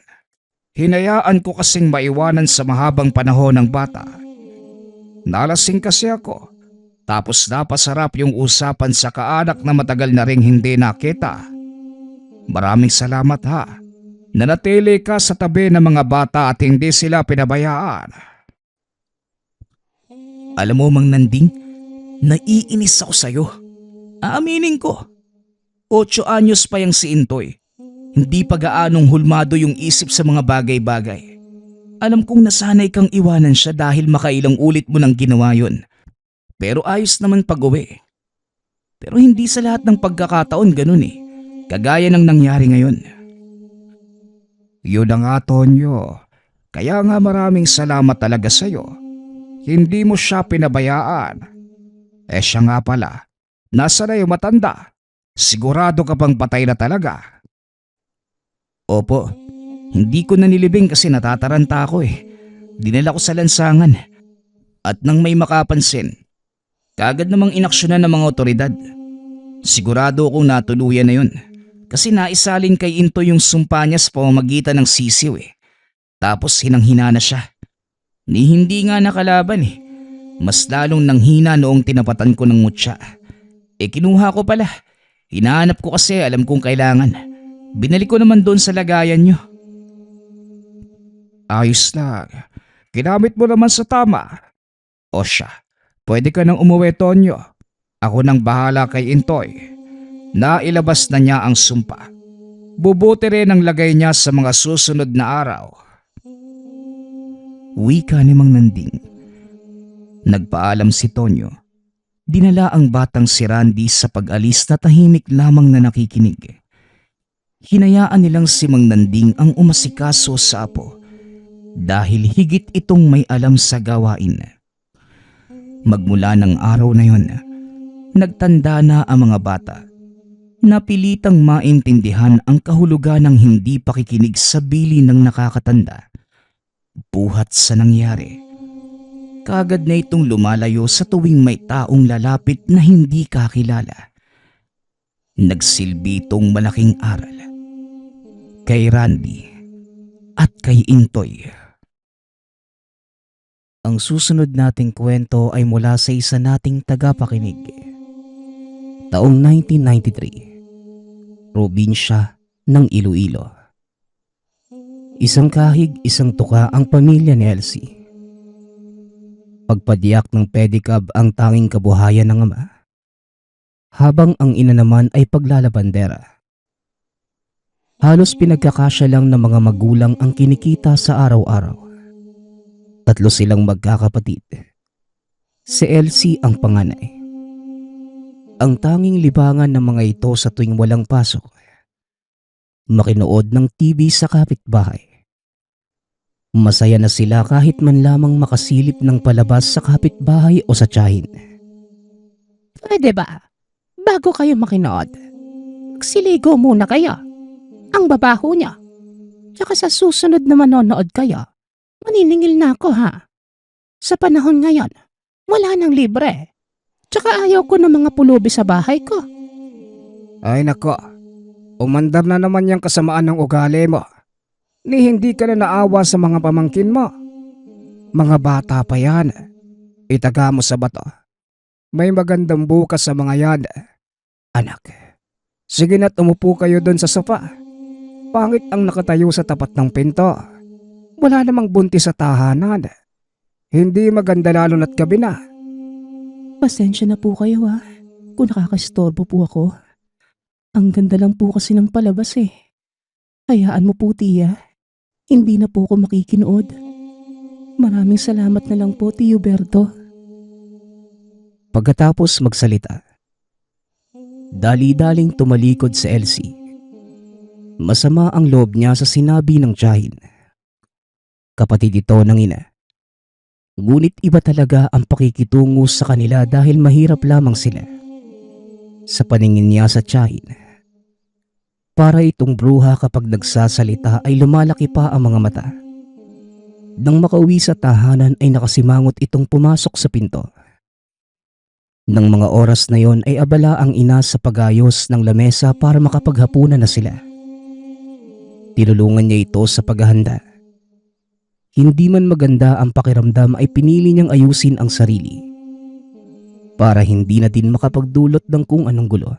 Hinayaan ko kasing maiwanan sa mahabang panahon ng bata. Nalasing kasi ako. Tapos napasarap yung usapan sa kaanak na matagal na ring hindi nakita. Maraming salamat ha. Nanatili ka sa tabi ng mga bata at hindi sila pinabayaan. Alam mo, Mang Nanding, naiinis ako sa'yo. Aaminin ko. 8 anyos pa yung si Intoy. Hindi pa gaanong hulmado yung isip sa mga bagay-bagay. Alam kong nasanay kang iwanan siya dahil makailang ulit mo nang ginawa yun. Pero ayos naman pag-uwi. Pero hindi sa lahat ng pagkakataon ganun eh. Kagaya ng nangyari ngayon. Yun na nga, Tonyo. Kaya nga maraming salamat talaga sa'yo. Hindi mo siya pinabayaan. Siya nga pala. Nasa na yung matanda? Sigurado ka bang patay na talaga? Opo, hindi ko na nilibing kasi natataranta ako eh. Dinala ko sa lansangan. At nang may makapansin, kagad namang inaksyonan ng mga otoridad. Sigurado akong natuluyan na yun. Kasi naisalin kay Into yung sumpa niya sa pamamagitan ng sisiw eh. Tapos hinang-hina na siya. Ni hindi nga nakalaban eh. Mas lalong nanghina noong tinapatan ko ng mutya. Kinuha ko pala. Hinahanap ko kasi alam kong kailangan. Binalik ko naman doon sa lagayan nyo. Ayos lang. Ginamit mo naman sa tama. O siya, pwede ka nang umuwi, Tonyo. Ako nang bahala kay Intoy. Nailabas na niya ang sumpa. Bubuti rin ang lagay niya sa mga susunod na araw. Wika ni Mang Nanding. Nagpaalam si Tonyo. Dinala ang batang si Randy sa pag-alis na tahimik lamang na nakikinig. Hinayaan nilang si Mang Nanding ang umasikaso sa apo dahil higit itong may alam sa gawain. Magmula ng araw na yon, nagtanda na ang mga bata. Napilitang maintindihan ang kahulugan ng hindi pakikinig sa bili ng nakakatanda. Buhat sa nangyari, kagad na itong lumalayo sa tuwing may taong lalapit na hindi kakilala. Nagsilbi itong malaking aral kay Randy at kay Intoy. Ang susunod nating kwento ay mula sa isa nating tagapakinig. Taong 1993, probinsya ng Iloilo. Isang kahig, isang tuka ang pamilya ni Elsie. Pagpadiyak ng pedicab ang tanging kabuhayan ng ama, habang ang ina naman ay paglalabandera. Halos pinagkakasya lang ng mga magulang ang kinikita sa araw-araw. 3 silang magkakapatid. Si Elsie ang panganay. Ang tanging libangan ng mga ito sa tuwing walang pasok, makinood ng TV sa kapitbahay. Masaya na sila kahit man lamang makasilip ng palabas sa kapitbahay o sa tiyahin. Pwede ba? Bago kayo makinood, magsiligo muna kayo. Ang babaho niya. Tsaka sa susunod na manonood kayo, maniningil na ako ha. Sa panahon ngayon, wala nang libre. Tsaka ayaw ko ng mga pulubi sa bahay ko. Ay nako, umandar na naman yung kasamaan ng ugali mo. Ni hindi ka na naawa sa mga pamangkin mo. Mga bata pa yan. Itaga mo sa bato. May magandang bukas sa mga yan. Anak, sige na't umupo kayo doon sa sofa. Pangit ang nakatayo sa tapat ng pinto. Wala namang buntis sa tahanan. Hindi maganda lalo na't gabi na. Pasensya na po kayo ha, kung nakakastorbo po ako. Ang ganda lang po kasi ng palabas eh. Hayaan mo po tiya, hindi na po ako makikinood. Maraming salamat na lang po Tio Berto. Pagkatapos magsalita, dali-daling tumalikod sa Elsie. Masama ang loob niya sa sinabi ng tiyahin. Kapatid ito ng ina. Ngunit iba talaga ang pakikitungo sa kanila dahil mahirap lamang sila. Sa paningin niya sa tiyahin, para itong bruha kapag nagsasalita ay lumalaki pa ang mga mata. Nang makauwi sa tahanan ay nakasimangot itong pumasok sa pinto. Nang mga oras na yon ay abala ang ina sa pagayos ng lamesa para makapaghapunan na sila. Tinulungan niya ito sa paghahanda. Hindi man maganda ang pakiramdam ay pinili niyang ayusin ang sarili para hindi na din makapagdulot ng kung anong gulo.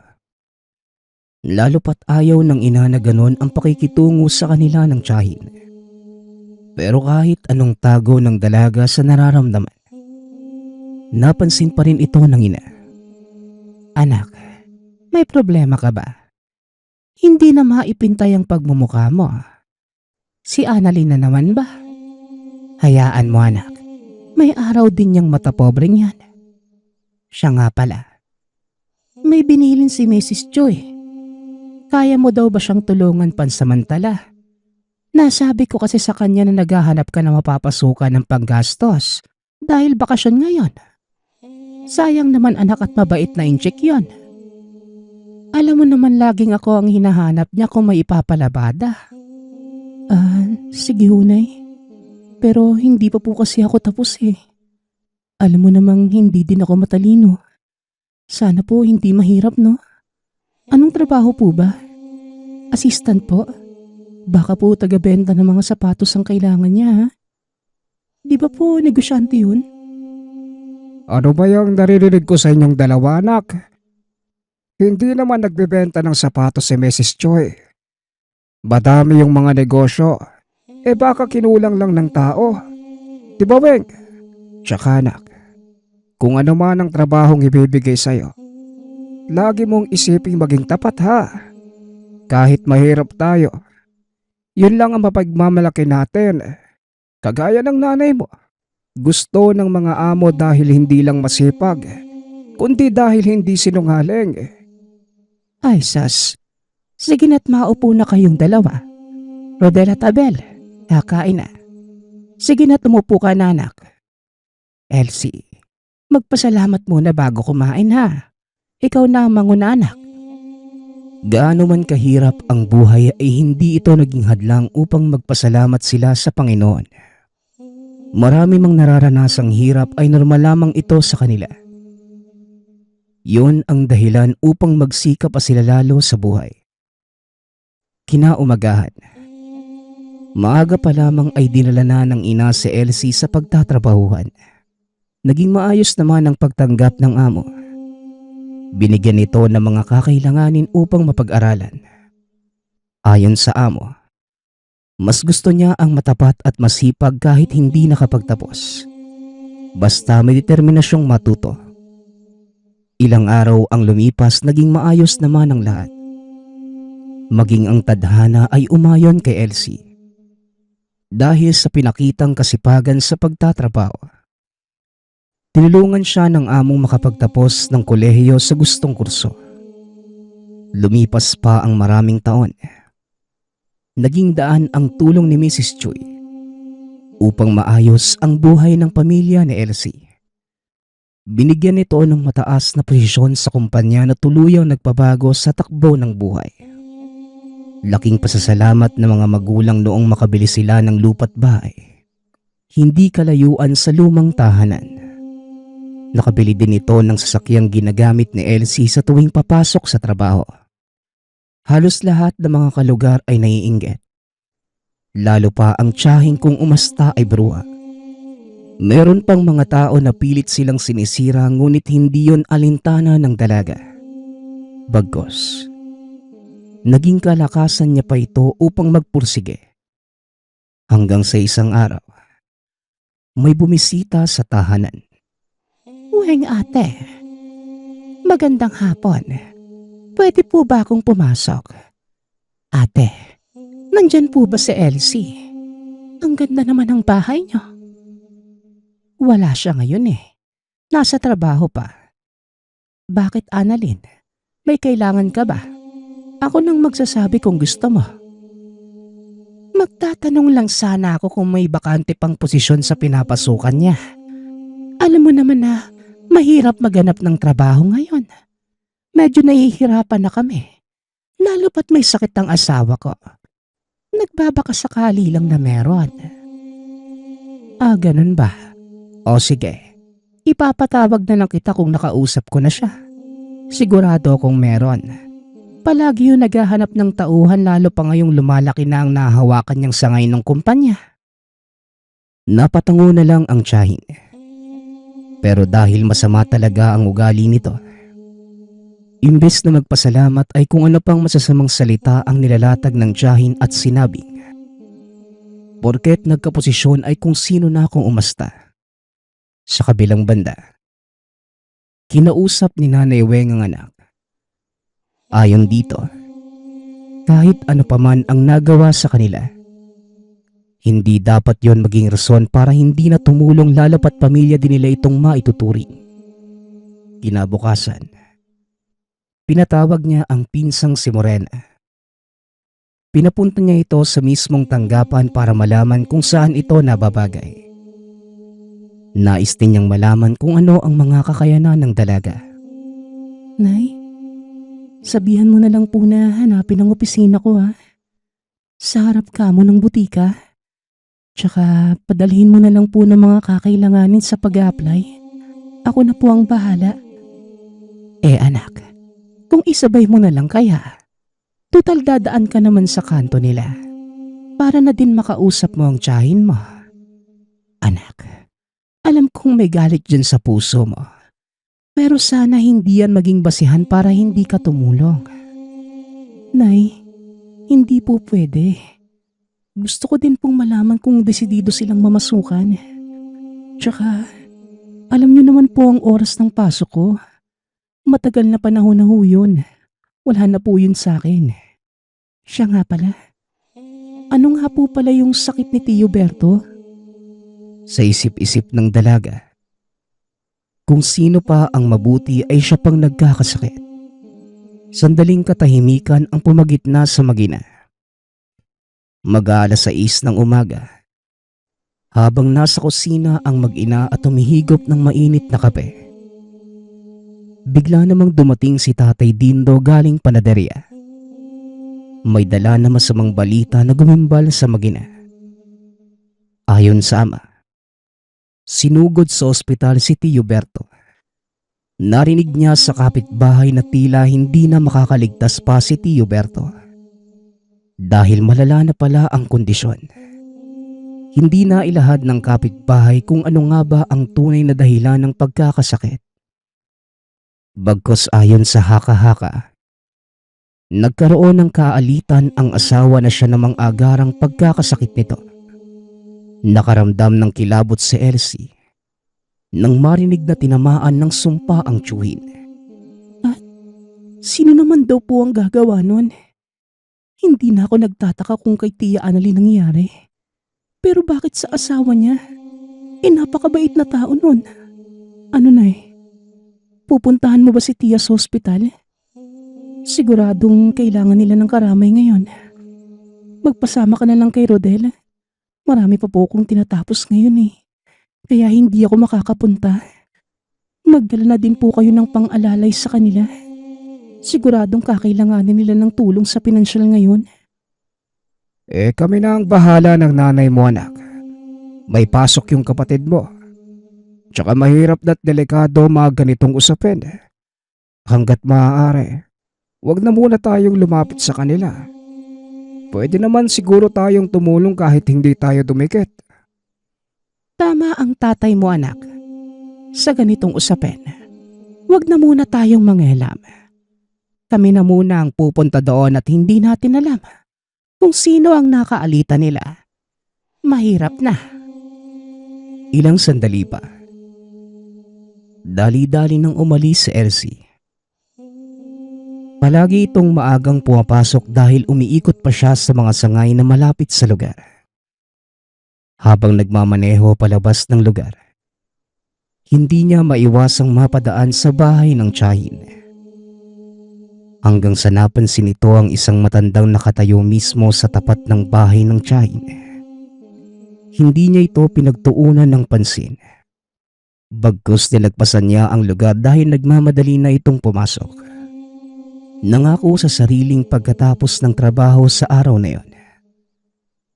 Lalo pat ayaw ng ina na ganon ang pakikitungo sa kanila ng tiyahin. Pero kahit anong tago ng dalaga sa nararamdaman, napansin pa rin ito ng ina. Anak, may problema ka ba? Hindi na maipintay ang pagmumukha mo. Si Annalyn na naman ba? Hayaan mo anak, may araw din niyang mata pobreng yan. Siya nga pala, may binilin si Mrs. Joy. Kaya mo daw ba siyang tulungan pansamantala? Nasabi ko kasi sa kanya na naghahanap ka na mapapasukan ng panggastos dahil bakasyon ngayon. Sayang naman anak at mabait na incheck yon. Alam mo naman laging ako ang hinahanap niya kung may ipapalabada. Sige hunay. Pero hindi pa po kasi ako tapos eh. Alam mo namang hindi din ako matalino. Sana po hindi mahirap no? Anong trabaho po ba? Assistant po? Baka po taga-benta ng mga sapatos ang kailangan niya ha? Di ba po negosyante yun? Ano ba yung naririnig ko sa inyong dalawa anak? Hindi naman nagbebenta ng sapatos si Mrs. Choi. Madami yung mga negosyo. Baka kinulang lang ng tao. Di ba Weng? Tsaka anak, kung ano man ang trabahong ibibigay sa'yo, lagi mong isiping maging tapat ha. Kahit mahirap tayo, yun lang ang mapagmamalaki natin. Kagaya ng nanay mo. Gusto ng mga amo dahil hindi lang masipag, kundi dahil hindi sinungaling. Ay sas, sige na't maupo na kayong dalawa. Rodel at Abel, kakain na. Sige na tumupo ka na anak. Elsie, magpasalamat muna bago kumain ha. Ikaw na ang manguna anak. Gaano man kahirap ang buhay ay hindi ito naging hadlang upang magpasalamat sila sa Panginoon. Marami mang nararanasang hirap ay normal lamang ito sa kanila. Yun ang dahilan upang magsikap pa sila lalo sa buhay. Kinaumagahan, maaga pa lamang ay dinala na ng ina si Elsie sa pagtatrabahuhan. Naging maayos naman ang pagtanggap ng amo. Binigyan ito ng mga kakailanganin upang mapag-aralan. Ayon sa amo, mas gusto niya ang matapat at masipag kahit hindi nakapagtapos. Basta may determinasyong matuto. Ilang araw ang lumipas, naging maayos naman ang lahat. Maging ang tadhana ay umayon kay Elsie. Dahil sa pinakitang kasipagan sa pagtatrabaho. Tinulungan siya ng among makapagtapos ng kolehiyo sa gustong kurso. Lumipas pa ang maraming taon. Naging daan ang tulong ni Mrs. Choi upang maayos ang buhay ng pamilya ni Elsie. Binigyan ito ng mataas na posisyon sa kumpanya na tuluyang nagpabago sa takbo ng buhay. Laking pasasalamat ng mga magulang noong makabili sila ng lupa't bahay. Hindi kalayuan sa lumang tahanan. Nakabili din ito ng sasakyang ginagamit ni Elsie sa tuwing papasok sa trabaho. Halos lahat ng mga kalugar ay naiinggit. Lalo pa ang tiyahing kung umasta ay bruha. Meron pang mga tao na pilit silang sinisira ngunit hindi yon alintana ng dalaga. Bagkus, naging kalakasan niya pa ito upang magpursige. Hanggang sa isang araw, may bumisita sa tahanan. Uweng ate, magandang hapon. Pwede po ba akong pumasok? Ate, nandyan po ba si Elsie? Ang ganda naman ng bahay niyo. Wala siya ngayon eh. Nasa trabaho pa. Bakit, Annalyn? May kailangan ka ba? Ako nang magsasabi kung gusto mo. Magtatanong lang sana ako kung may bakante pang posisyon sa pinapasukan niya. Alam mo naman na mahirap maghanap ng trabaho ngayon. Medyo nahihirapan na kami. Lalo pat may sakit ang asawa ko. Nagbabaka sakali lang na meron. Ganun ba? O sige, ipapatawag na lang kita kung nakausap ko na siya. Sigurado akong meron. Palagi yung naghahanap ng tauhan lalo pa ngayong lumalaki na ang nahawakan niyang sangay ng kumpanya. Napatango na lang ang tiyahin. Pero dahil masama talaga ang ugali nito, imbes na magpasalamat ay kung ano pang masasamang salita ang nilalatag ng tiyahin at sinabing, porket nagkaposisyon ay kung sino na akong umasta. Sa kabilang banda, kinausap ni Nanay Weng ang anak. Ayon dito, kahit ano paman ang nagawa sa kanila, hindi dapat yon maging rason para hindi na tumulong lalo pat pamilya din nila itong maituturing. Kinabukasan, pinatawag niya ang pinsang si Morena. Pinapunta niya ito sa mismong tanggapan para malaman kung saan ito nababagay. Nais din niyang malaman kung ano ang mga kakayanan ng dalaga. Nay, sabihan mo na lang po na hanapin ang opisina ko ha. Sa harap ka mo ng butika. Tsaka padalhin mo na lang po ng mga kakailanganin sa pag-a-apply. Ako na po ang bahala. Anak, kung isabay mo na lang kaya, total dadaan ka naman sa kanto nila. Para na din makausap mo ang tiyahin mo. Anak, alam kong may galit dyan sa puso mo. Pero sana hindi yan maging basihan para hindi ka tumulong. Nay, hindi po pwede. Gusto ko din pong malaman kung desidido silang mamasukan. Tsaka, alam niyo naman po ang oras ng pasok ko. Matagal na panahon na ho yun. Wala na po yun sa akin. Siya nga pala. Ano nga po pala yung sakit ni Tio Berto? Sa isip-isip ng dalaga, kung sino pa ang mabuti ay siya pang nagkakasakit. Sandaling katahimikan ang pumagitna sa magina. Mag-aalas 6 ng umaga, habang nasa kusina ang mag-ina at humihigop ng mainit na kape. Bigla namang dumating si Tatay Dindo galing panaderya. May dala na masamang balita na gumimbal sa magina. Ayon sa ama, sinugod sa ospital si Tio Berto. Narinig niya sa kapitbahay na tila hindi na makakaligtas pa si Tio Berto. Dahil malala na pala ang kondisyon. Hindi na ilahad ng kapitbahay kung ano nga ba ang tunay na dahilan ng pagkakasakit. Bagkus ayon sa haka-haka, nagkaroon ng kaalitan ang asawa na siya namang agarang pagkakasakit nito. Nakaramdam ng kilabot si Elsie nang marinig na tinamaan ng sumpa ang tiyuhin. Sino naman daw po ang gagawa nun? Hindi na ako nagtataka kung kay Tia Annalyn nangyari. Pero bakit sa asawa niya? Napakabait na tao nun. Ano na pupuntahan mo ba si Tia sa ospital? Siguradong kailangan nila ng karamay ngayon. Magpasama ka na lang kay Rodel. Marami pa po akong tinatapos ngayon Kaya hindi ako makakapunta. Magdala na din po kayo ng pang-alalay sa kanila. Siguradong kakailanganin nila ng tulong sa pinansyal ngayon. Kami na ang bahala ng nanay mo, anak. May pasok yung kapatid mo. Tsaka mahirap na't delikado mga ganitong usapin. Hanggat maaari, wag na muna tayong lumapit sa kanila. Pwede naman siguro tayong tumulong kahit hindi tayo dumikit. Tama ang tatay mo, anak. Sa ganitong usapin, wag na muna tayong manghialam. Kami na muna ang pupunta doon at hindi natin alam kung sino ang nakaalita nila. Mahirap na. Ilang sandali pa. Dali-dali nang umalis si Elsie. Palagi itong maagang pumapasok dahil umiikot pa siya sa mga sangay na malapit sa lugar. Habang nagmamaneho palabas ng lugar, hindi niya maiwasang mapadaan sa bahay ng tiyahin. Hanggang sa napansin nito ang isang matandang nakatayo mismo sa tapat ng bahay ng tiyahin. Hindi niya ito pinagtuunan ng pansin. Bagkus nilagpasan niya ang lugar dahil nagmamadali na itong pumasok. Nangako sa sariling pagkatapos ng trabaho sa araw na yon,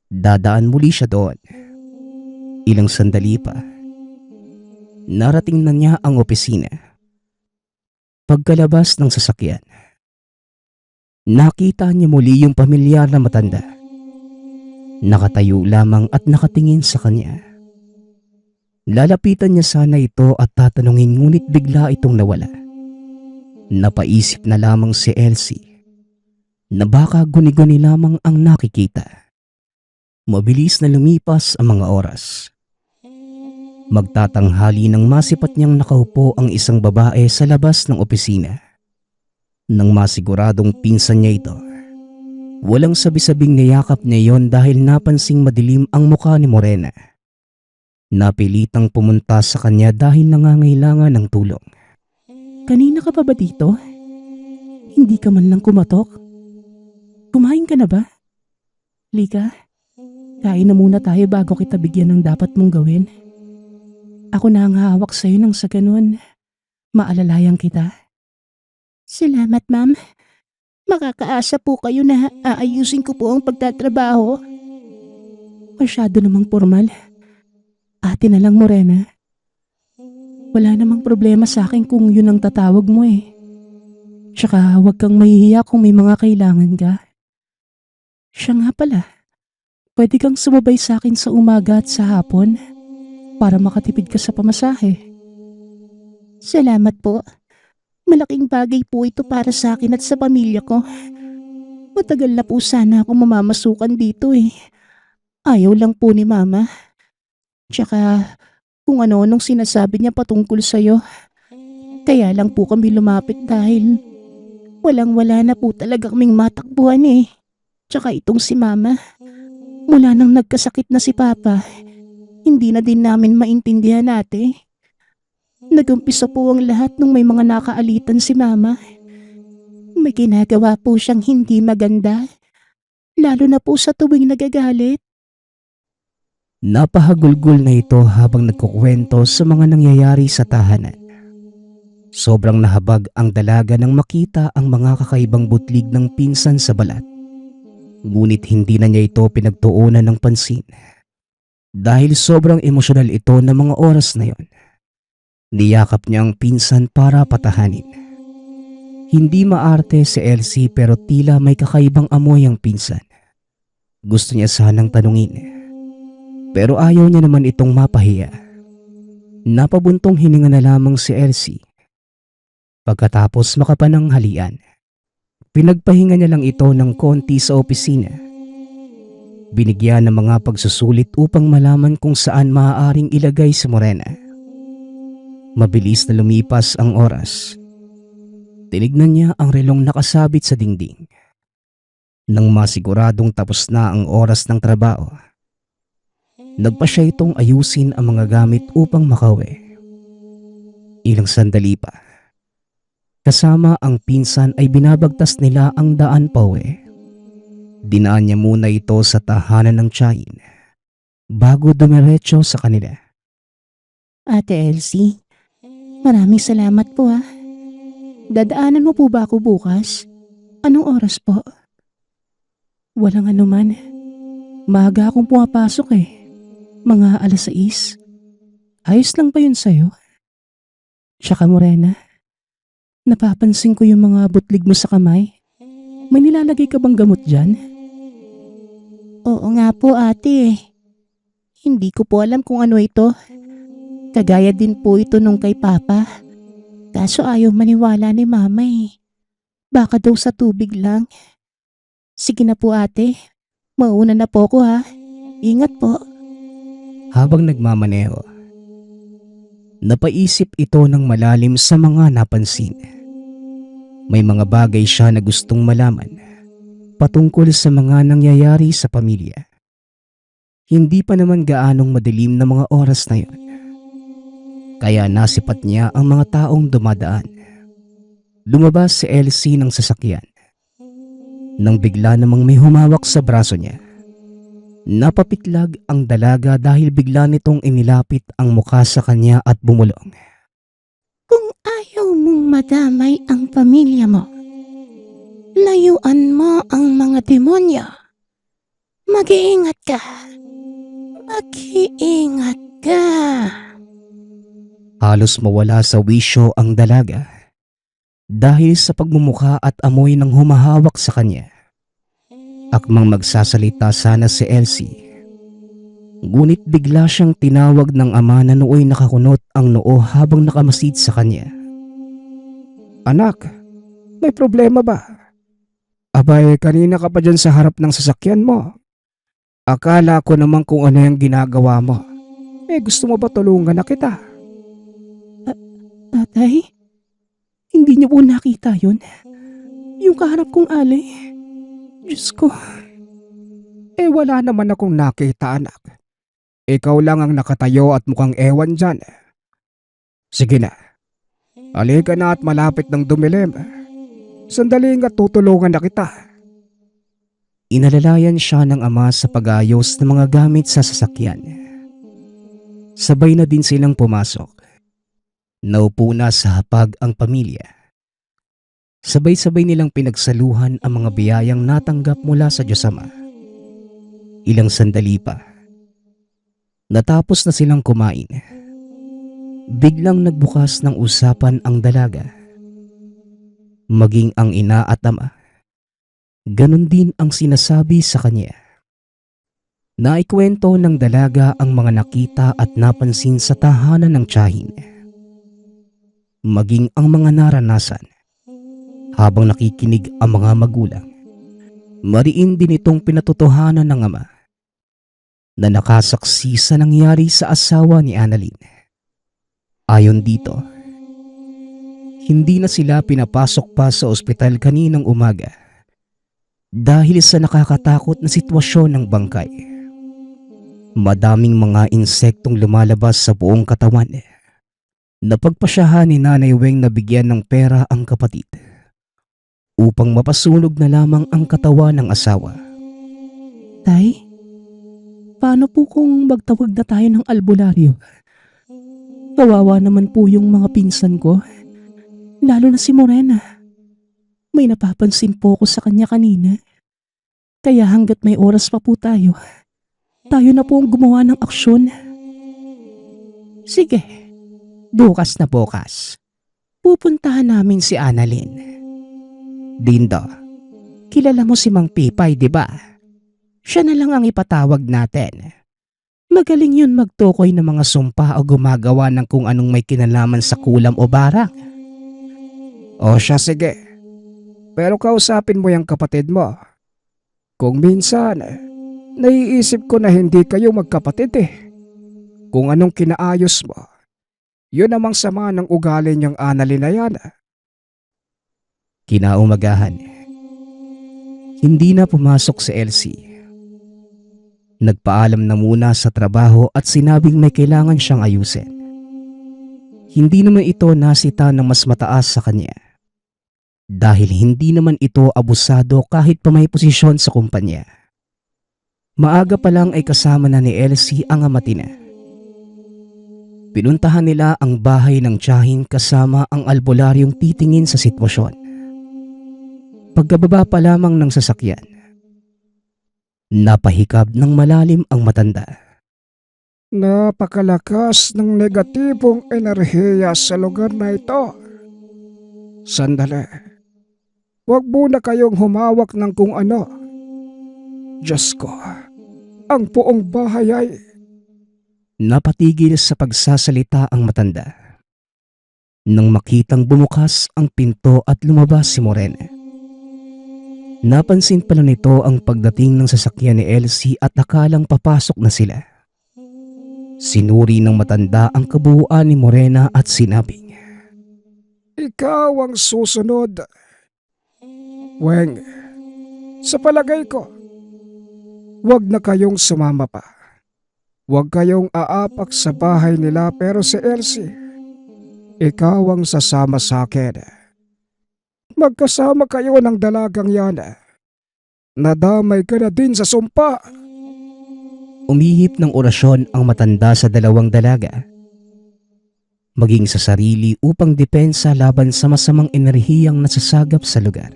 dadaan muli siya doon. Ilang sandali pa, narating na niya ang opisina. Pagkalabas ng sasakyan, nakita niya muli yung pamilyar na matanda. Nakatayo lamang at nakatingin sa kanya. Lalapitan niya sana ito at tatanungin ngunit bigla itong nawala. Napaisip na lamang si Elsie na baka guni-guni lamang ang nakikita. Mabilis na lumipas ang mga oras. Magtatanghali nang masipat niyang nakaupo ang isang babae sa labas ng opisina. Nang masiguradong pinsan niya ito, walang sabi-sabing niyakap niya yon dahil napansing madilim ang mukha ni Morena. Napilitang pumunta sa kanya dahil nangangailangan ng tulong. Kanina ka pa ba dito? Hindi ka man lang kumatok? Kumain ka na ba? Lika, kain na muna tayo bago kita bigyan ng dapat mong gawin. Ako na ang hahawak sa'yo nang sa ganun. Maalalayan kita. Salamat, ma'am. Makakaasa po kayo na aayusin ko po ang pagtatrabaho. Masyado namang formal. Ate na lang, Morena. Wala namang problema sa akin kung yun ang tatawag mo eh. Tsaka huwag kang mahihiya kung may mga kailangan ka. Siya nga pala, pwede kang sumabay sa akin sa umaga at sa hapon para makatipid ka sa pamasahe. Salamat po. Malaking bagay po ito para sa akin at sa pamilya ko. Matagal na po sana ako mamamasukan dito eh. Ayaw lang po ni Mama. Tsaka kung ano-anong sinasabi niya patungkol sa'yo. Kaya lang po kami lumapit dahil walang-wala na po talaga kaming matakbuhan eh. Tsaka itong si Mama, mula nang nagkasakit na si Papa, hindi na din namin maintindihan ate. Nagumpisa po ang lahat nung may mga nakaalitan si Mama. May ginagawa po siyang hindi maganda, lalo na po sa tuwing nagagalit. Napahagulgol na ito habang nagkukwento sa mga nangyayari sa tahanan. Sobrang nahabag ang dalaga nang makita ang mga kakaibang butlig ng pinsan sa balat. Ngunit hindi na niya ito pinagtuunan ng pansin. Dahil sobrang emosyonal ito ng mga oras na yon. Niyakap niya ang pinsan para patahanin. Hindi maarte si Elsie pero tila may kakaibang amoy ang pinsan. Gusto niya sanang tanungin. Pero ayaw niya naman itong mapahiya. Napabuntong hininga na lamang si Elsie. Pagkatapos makapananghalian, pinagpahinga niya lang ito ng konti sa opisina. Binigyan ng mga pagsusulit upang malaman kung saan maaaring ilagay si Morena. Mabilis na lumipas ang oras. Tinignan niya ang relong nakasabit sa dingding. Nang masiguradong tapos na ang oras ng trabaho, nagpa siya itong ayusin ang mga gamit upang makauwi. Ilang sandali pa, kasama ang pinsan ay binabagtas nila ang daan pauwi. Dinaan niya muna ito sa tahanan ng tiyahin bago dumiretso sa kanila. Ate Elsie, maraming salamat po ha. Dadaanan mo po ba ako bukas? Anong oras po? Walang anuman. Maaga akong pumapasok eh. Mga 6:00. Ayos lang ba yun sa'yo? Tsaka Morena, napapansin ko yung mga butlig mo sa kamay. May nilalagay ka bang gamot dyan? Oo nga po ate. Hindi ko po alam kung ano ito. Kagaya din po ito nung kay Papa. Kaso ayaw maniwala ni Mama eh. Baka daw sa tubig lang. Sige na po ate. Mauna na po ko ha. Ingat po. Habang nagmamaneho, napaisip ito ng malalim sa mga napansin. May mga bagay siya na gustong malaman patungkol sa mga nangyayari sa pamilya. Hindi pa naman gaanong madilim na mga oras na yon. Kaya nasipat niya ang mga taong dumadaan. Lumabas si Elsie ng sasakyan. Nang bigla namang may humawak sa braso niya. Napapitlag ang dalaga dahil bigla nitong inilapit ang mukha sa kanya at bumulong. Kung ayaw mong madamay ang pamilya mo, layuan mo ang mga demonyo. Mag-iingat ka. Mag-iingat ka. Halos mawala sa wisyo ang dalaga dahil sa pagmumukha at amoy ng humahawak sa kanya. Akmang magsasalita sana si Elsie. Ngunit bigla siyang tinawag ng ama na nooy nakakunot ang noo habang nakamasid sa kanya. Anak, may problema ba? Abay, kanina ka pa dyan sa harap ng sasakyan mo. Akala ko naman kung ano yung ginagawa mo. Gusto mo ba tulungan na kita? Tatay, hindi niyo po nakita yun? Yung kaharap kong alay. Diyos ko. Wala naman akong nakita, anak. Ikaw lang ang nakatayo at mukhang ewan dyan. Sige na. Halika na at malapit ng dumilim. Sandali nga tutulungan na kita. Inalalayan siya ng ama sa pag-ayos ng mga gamit sa sasakyan. Sabay na din silang pumasok. Naupo na sa hapag ang pamilya. Sabay-sabay nilang pinagsaluhan ang mga biyayang natanggap mula sa Diyos Ama. Ilang sandali pa. Natapos na silang kumain. Biglang nagbukas ng usapan ang dalaga. Maging ang ina at ama. Ganon din ang sinasabi sa kanya. Naikwento ng dalaga ang mga nakita at napansin sa tahanan ng tiyahin. Maging ang mga naranasan. Habang nakikinig ang mga magulang, mariin din itong pinatotohanan ng ama na nakasaksi sa nangyari sa asawa ni Annalyn. Ayon dito, hindi na sila pinapasok pa sa ospital kaninang umaga dahil sa nakakatakot na sitwasyon ng bangkay. Madaming mga insektong lumalabas sa buong katawan. Napagpasyahan ni Nanay Weng na bigyan ng pera ang kapatid upang mapasunog na lamang ang katawan ng asawa. Tay, paano po kung magtawag na tayo ng albularyo? Kawawa naman po yung mga pinsan ko, lalo na si Morena. May napapansin po ko sa kanya kanina. Kaya hanggat may oras pa po tayo na po ang gumawa ng aksyon. Sige, bukas na bukas. Pupuntahan namin si Annalyn. Dindo, Kilala mo si Mang Pipay, di ba? Siya na lang ang ipatawag natin. Magaling yun magtukoy ng mga sumpa o gumagawa ng kung anong may kinalaman sa kulam o barak. O siya, sige. Pero kausapin mo yung kapatid mo. Kung minsan, naiisip ko na hindi kayo magkapatid eh. Kung anong kinaayos mo, yun namang sama ng ugali niyang Annalyn na yan. kinaumagahan. Hindi na pumasok si Elsie. Nagpaalam na muna sa trabaho at sinabing may kailangan siyang ayusin. Hindi naman ito nasita ng mas mataas sa kanya. Dahil hindi naman ito abusado kahit pa may posisyon sa kumpanya. Maaga pa lang ay kasama na ni Elsie ang amatina. Pinuntahan nila ang bahay ng tiyahin kasama ang albularyong titingin sa sitwasyon. Pagkababa pa lamang ng sasakyan, Napahikab ng malalim ang matanda. Napakalakas ng negatibong enerhiya sa lugar na ito. Sandali. Huwag muna kayong humawak ng kung ano. Diyos ko, ang buong bahay ay... Napatigil sa pagsasalita ang matanda. Nang makitang bumukas ang pinto at lumabas si Morena. Napansin pala nito ang pagdating ng sasakyan ni Elsie at akalang papasok na sila. Sinuri ng matanda ang kabuuan ni Morena at sinabing, Ikaw ang susunod. Weng, sa palagay ko, huwag na kayong sumama pa. Huwag kayong aapak sa bahay nila pero si Elsie, ikaw ang sasama sa akin. Magkasama kayo ng dalagang yan. Nadamay ka na din sa sumpa. umihip ng orasyon ang matanda sa dalawang dalaga. Maging sa sarili upang depensa laban sa masamang enerhiyang nasasagap sa lugar.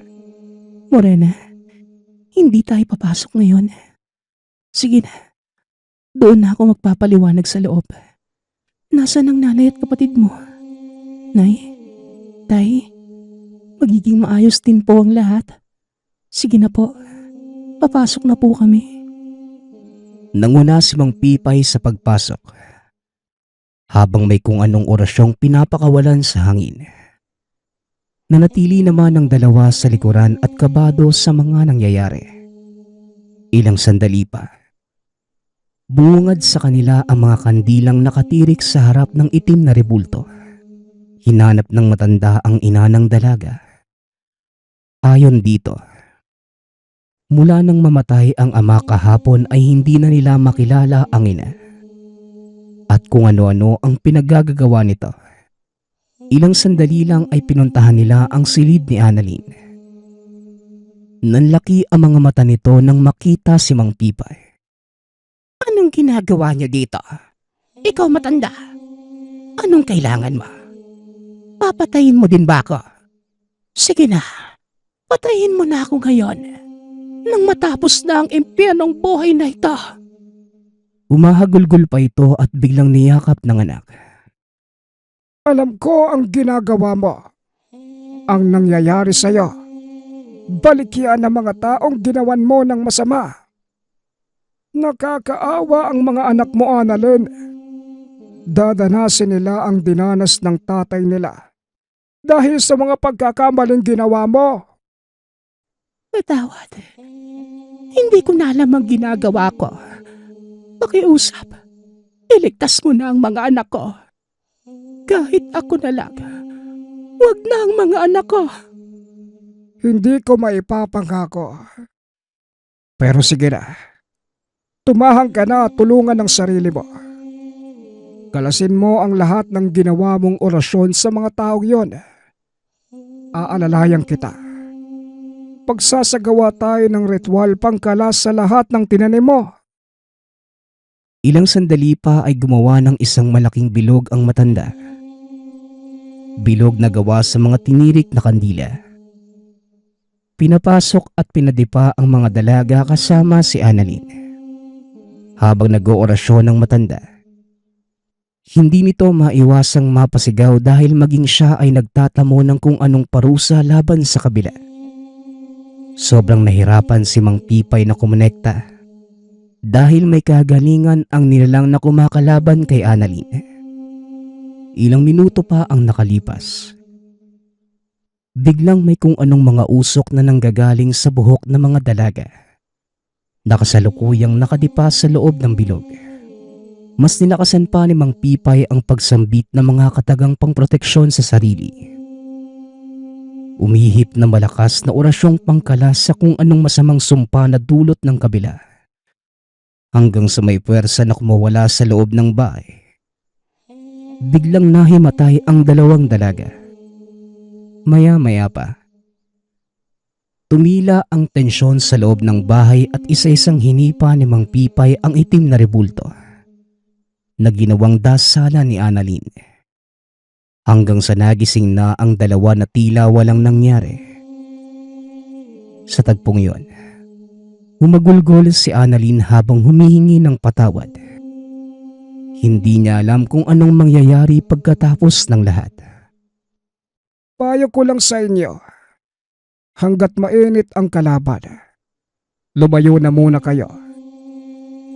Morena, hindi tayo papasok ngayon. Sige na, doon na ako magpapaliwanag sa loob. Nasaan ang nanay at kapatid mo? Nay, tay, magiging maayos din po ang lahat. Sige na po, papasok na po kami. Nanguna si Mang Pipay sa pagpasok. Habang may kung anong orasyong pinapakawalan sa hangin. Nanatili naman ang dalawa sa likuran at kabado sa mga nangyayari. Ilang sandali pa. Bungad sa kanila ang mga kandilang nakatirik sa harap ng itim na rebulto. Hinanap ng matanda ang ina ng dalaga. Ayon dito, mula nang mamatay ang ama kahapon ay hindi na nila makilala ang ina. At kung ano-ano ang pinaggagawa nito. Ilang sandali lang ay pinuntahan nila ang silid ni Annalyn. Nanlaki ang mga mata nito nang makita si Mang Pipay. Anong ginagawa niyo dito? Ikaw matanda, anong kailangan mo? Papatayin mo din ba ako? Sige na, patayin mo na ako ngayon. Nang matapos na ang impyernong buhay na ito. Umahagulgol pa ito at biglang niyakap ng anak. Alam ko ang ginagawa mo. Ang nangyayari sa'yo. Balikyan ang mga taong ginawan mo ng masama. Nakakaawa ang mga anak mo, Annalyn. Dadanasin nila ang dinanas ng tatay nila. Dahil sa mga pagkakamaling ginawa mo. Patawad. Hindi ko na alam ang ginagawa ko. Pakiusap. Iligtas mo na ang mga anak ko. Kahit ako na lang. Huwag na ang mga anak ko. Hindi ko maipapangako. Pero sige na. Tumahang ka na at tulungan ang sarili mo. Kalasin mo ang lahat ng ginawa mong orasyon sa mga taong yon. Aalalayan kita. Pagsasagawa tayo ng ritual pangkalas sa lahat ng tinanim mo. Ilang sandali pa ay gumawa ng isang malaking bilog ang matanda. Bilog na gawa sa mga tinirik na kandila. Pinapasok at pinadipa ang mga dalaga kasama si Annalyn. Habang nag-oorasyon ng matanda. Hindi nito maiwasang mapasigaw dahil maging siya ay nagtatamo ng kung anong parusa laban sa kabila. Sobrang nahirapan si Mang Pipay na kumonekta dahil may kagalingan ang nilalang na kumakalaban kay Annalyn. Ilang minuto pa ang nakalipas. Biglang may kung anong mga usok na nanggagaling sa buhok ng mga dalaga. Nakasalukuyang nakadipa sa loob ng bilog. Mas nilakasan pa ni Mang Pipay ang pagsambit ng mga katagang pangproteksyon sa sarili. Umihip na malakas na orasyong pangkalas sa kung anong masamang sumpa na dulot ng kabila. Hanggang sa may puwersa na kumawala sa loob ng bahay. Biglang nahimatay ang dalawang dalaga. Maya-maya pa. Tumila ang tensyon sa loob ng bahay at isa-isang hinipa ni Mang Pipay ang itim na rebulto na ginawang dasala ni Annalyn. Hanggang sa nagising na ang dalawa na tila walang nangyari. Sa tagpong yon, Humagulgol si Annalyn habang humihingi ng patawad. Hindi niya alam kung anong mangyayari pagkatapos ng lahat. Payo ko lang sa inyo, hanggat mainit ang kalaban, lumayo na muna kayo.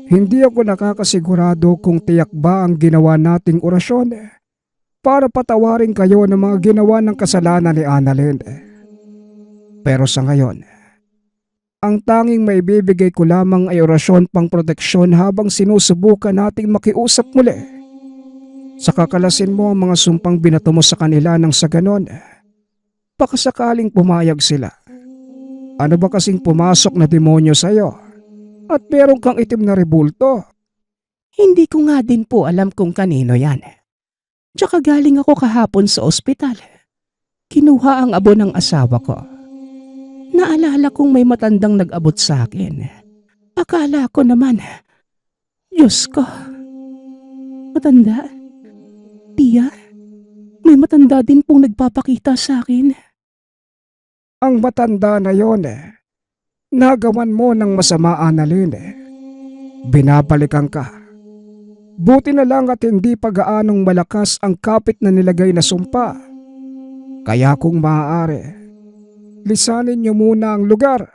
Hindi ako nakakasigurado kung tiyak ba ang ginawa nating orasyon para patawarin kayo ng mga ginawa ng kasalanan ni Annalyn. Pero sa ngayon, ang tanging maibibigay ko lamang ay orasyon pang proteksyon habang sinusubukan nating makiusap muli. Sa kakalasin mo ang mga sumpang binato mo sa kanila nang sa ganon, baka sakaling pumayag sila. Ano ba kasing pumasok na demonyo sa'yo? At meron kang itim na rebulto. Hindi ko nga din po alam kung kanino yan. Tsaka galing ako kahapon sa ospital. Kinuha ang abo ng asawa ko. Naalala kong may matandang nag-abot sa akin. Akala ko naman, Diyos ko, matanda? Tia, may matanda din pong nagpapakita sa akin. Ang matanda na yon, nagawan mo ng masama, Annalyn. Binabalikan ka. Buti na lang at hindi pa gaanong malakas ang kapit na nilagay na sumpa. Kaya kung maaari, lisanin niyo muna ang lugar.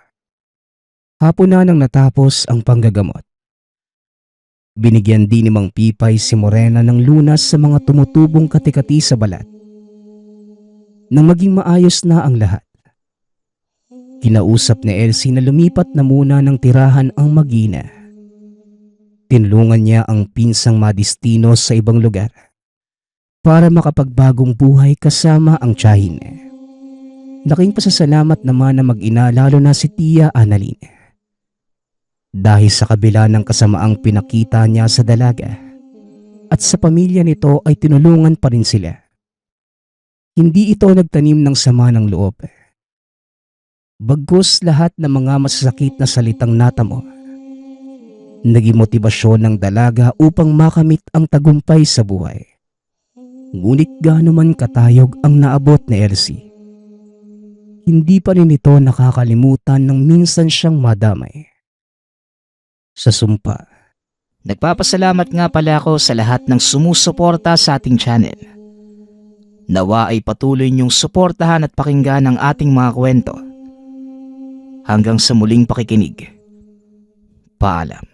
Hapon na nang natapos ang panggagamot. Binigyan din ni Mang Pipay si Morena ng lunas sa mga tumutubong katikati sa balat. Nang maging maayos na ang lahat, kinausap ni Elsie na lumipat na muna ng tirahan ang mag-ina. Tinulungan niya ang pinsang madistino sa ibang lugar para makapagbagong buhay kasama ang tiyahin. Laking pasasalamat naman na mag-ina lalo na si Tia Annalyn. Dahil sa kabila ng kasamaang pinakita niya sa dalaga at sa pamilya nito ay tinulungan pa rin sila. Hindi ito nagtanim ng sama ng loob. Bagkus lahat ng mga masasakit na salitang natamo, naging motibasyon ng dalaga upang makamit ang tagumpay sa buhay. Ngunit gaano man katayog ang naabot ni Elsie, hindi pa rin ito nakakalimutan ng minsan siyang madamay sa sumpa. Nagpapasalamat nga pala ako sa lahat ng sumusuporta sa ating channel. Nawa ay patuloy niyong suportahan at pakinggan ang ating mga kwento. Hanggang sa muling pakikinig. Paalam.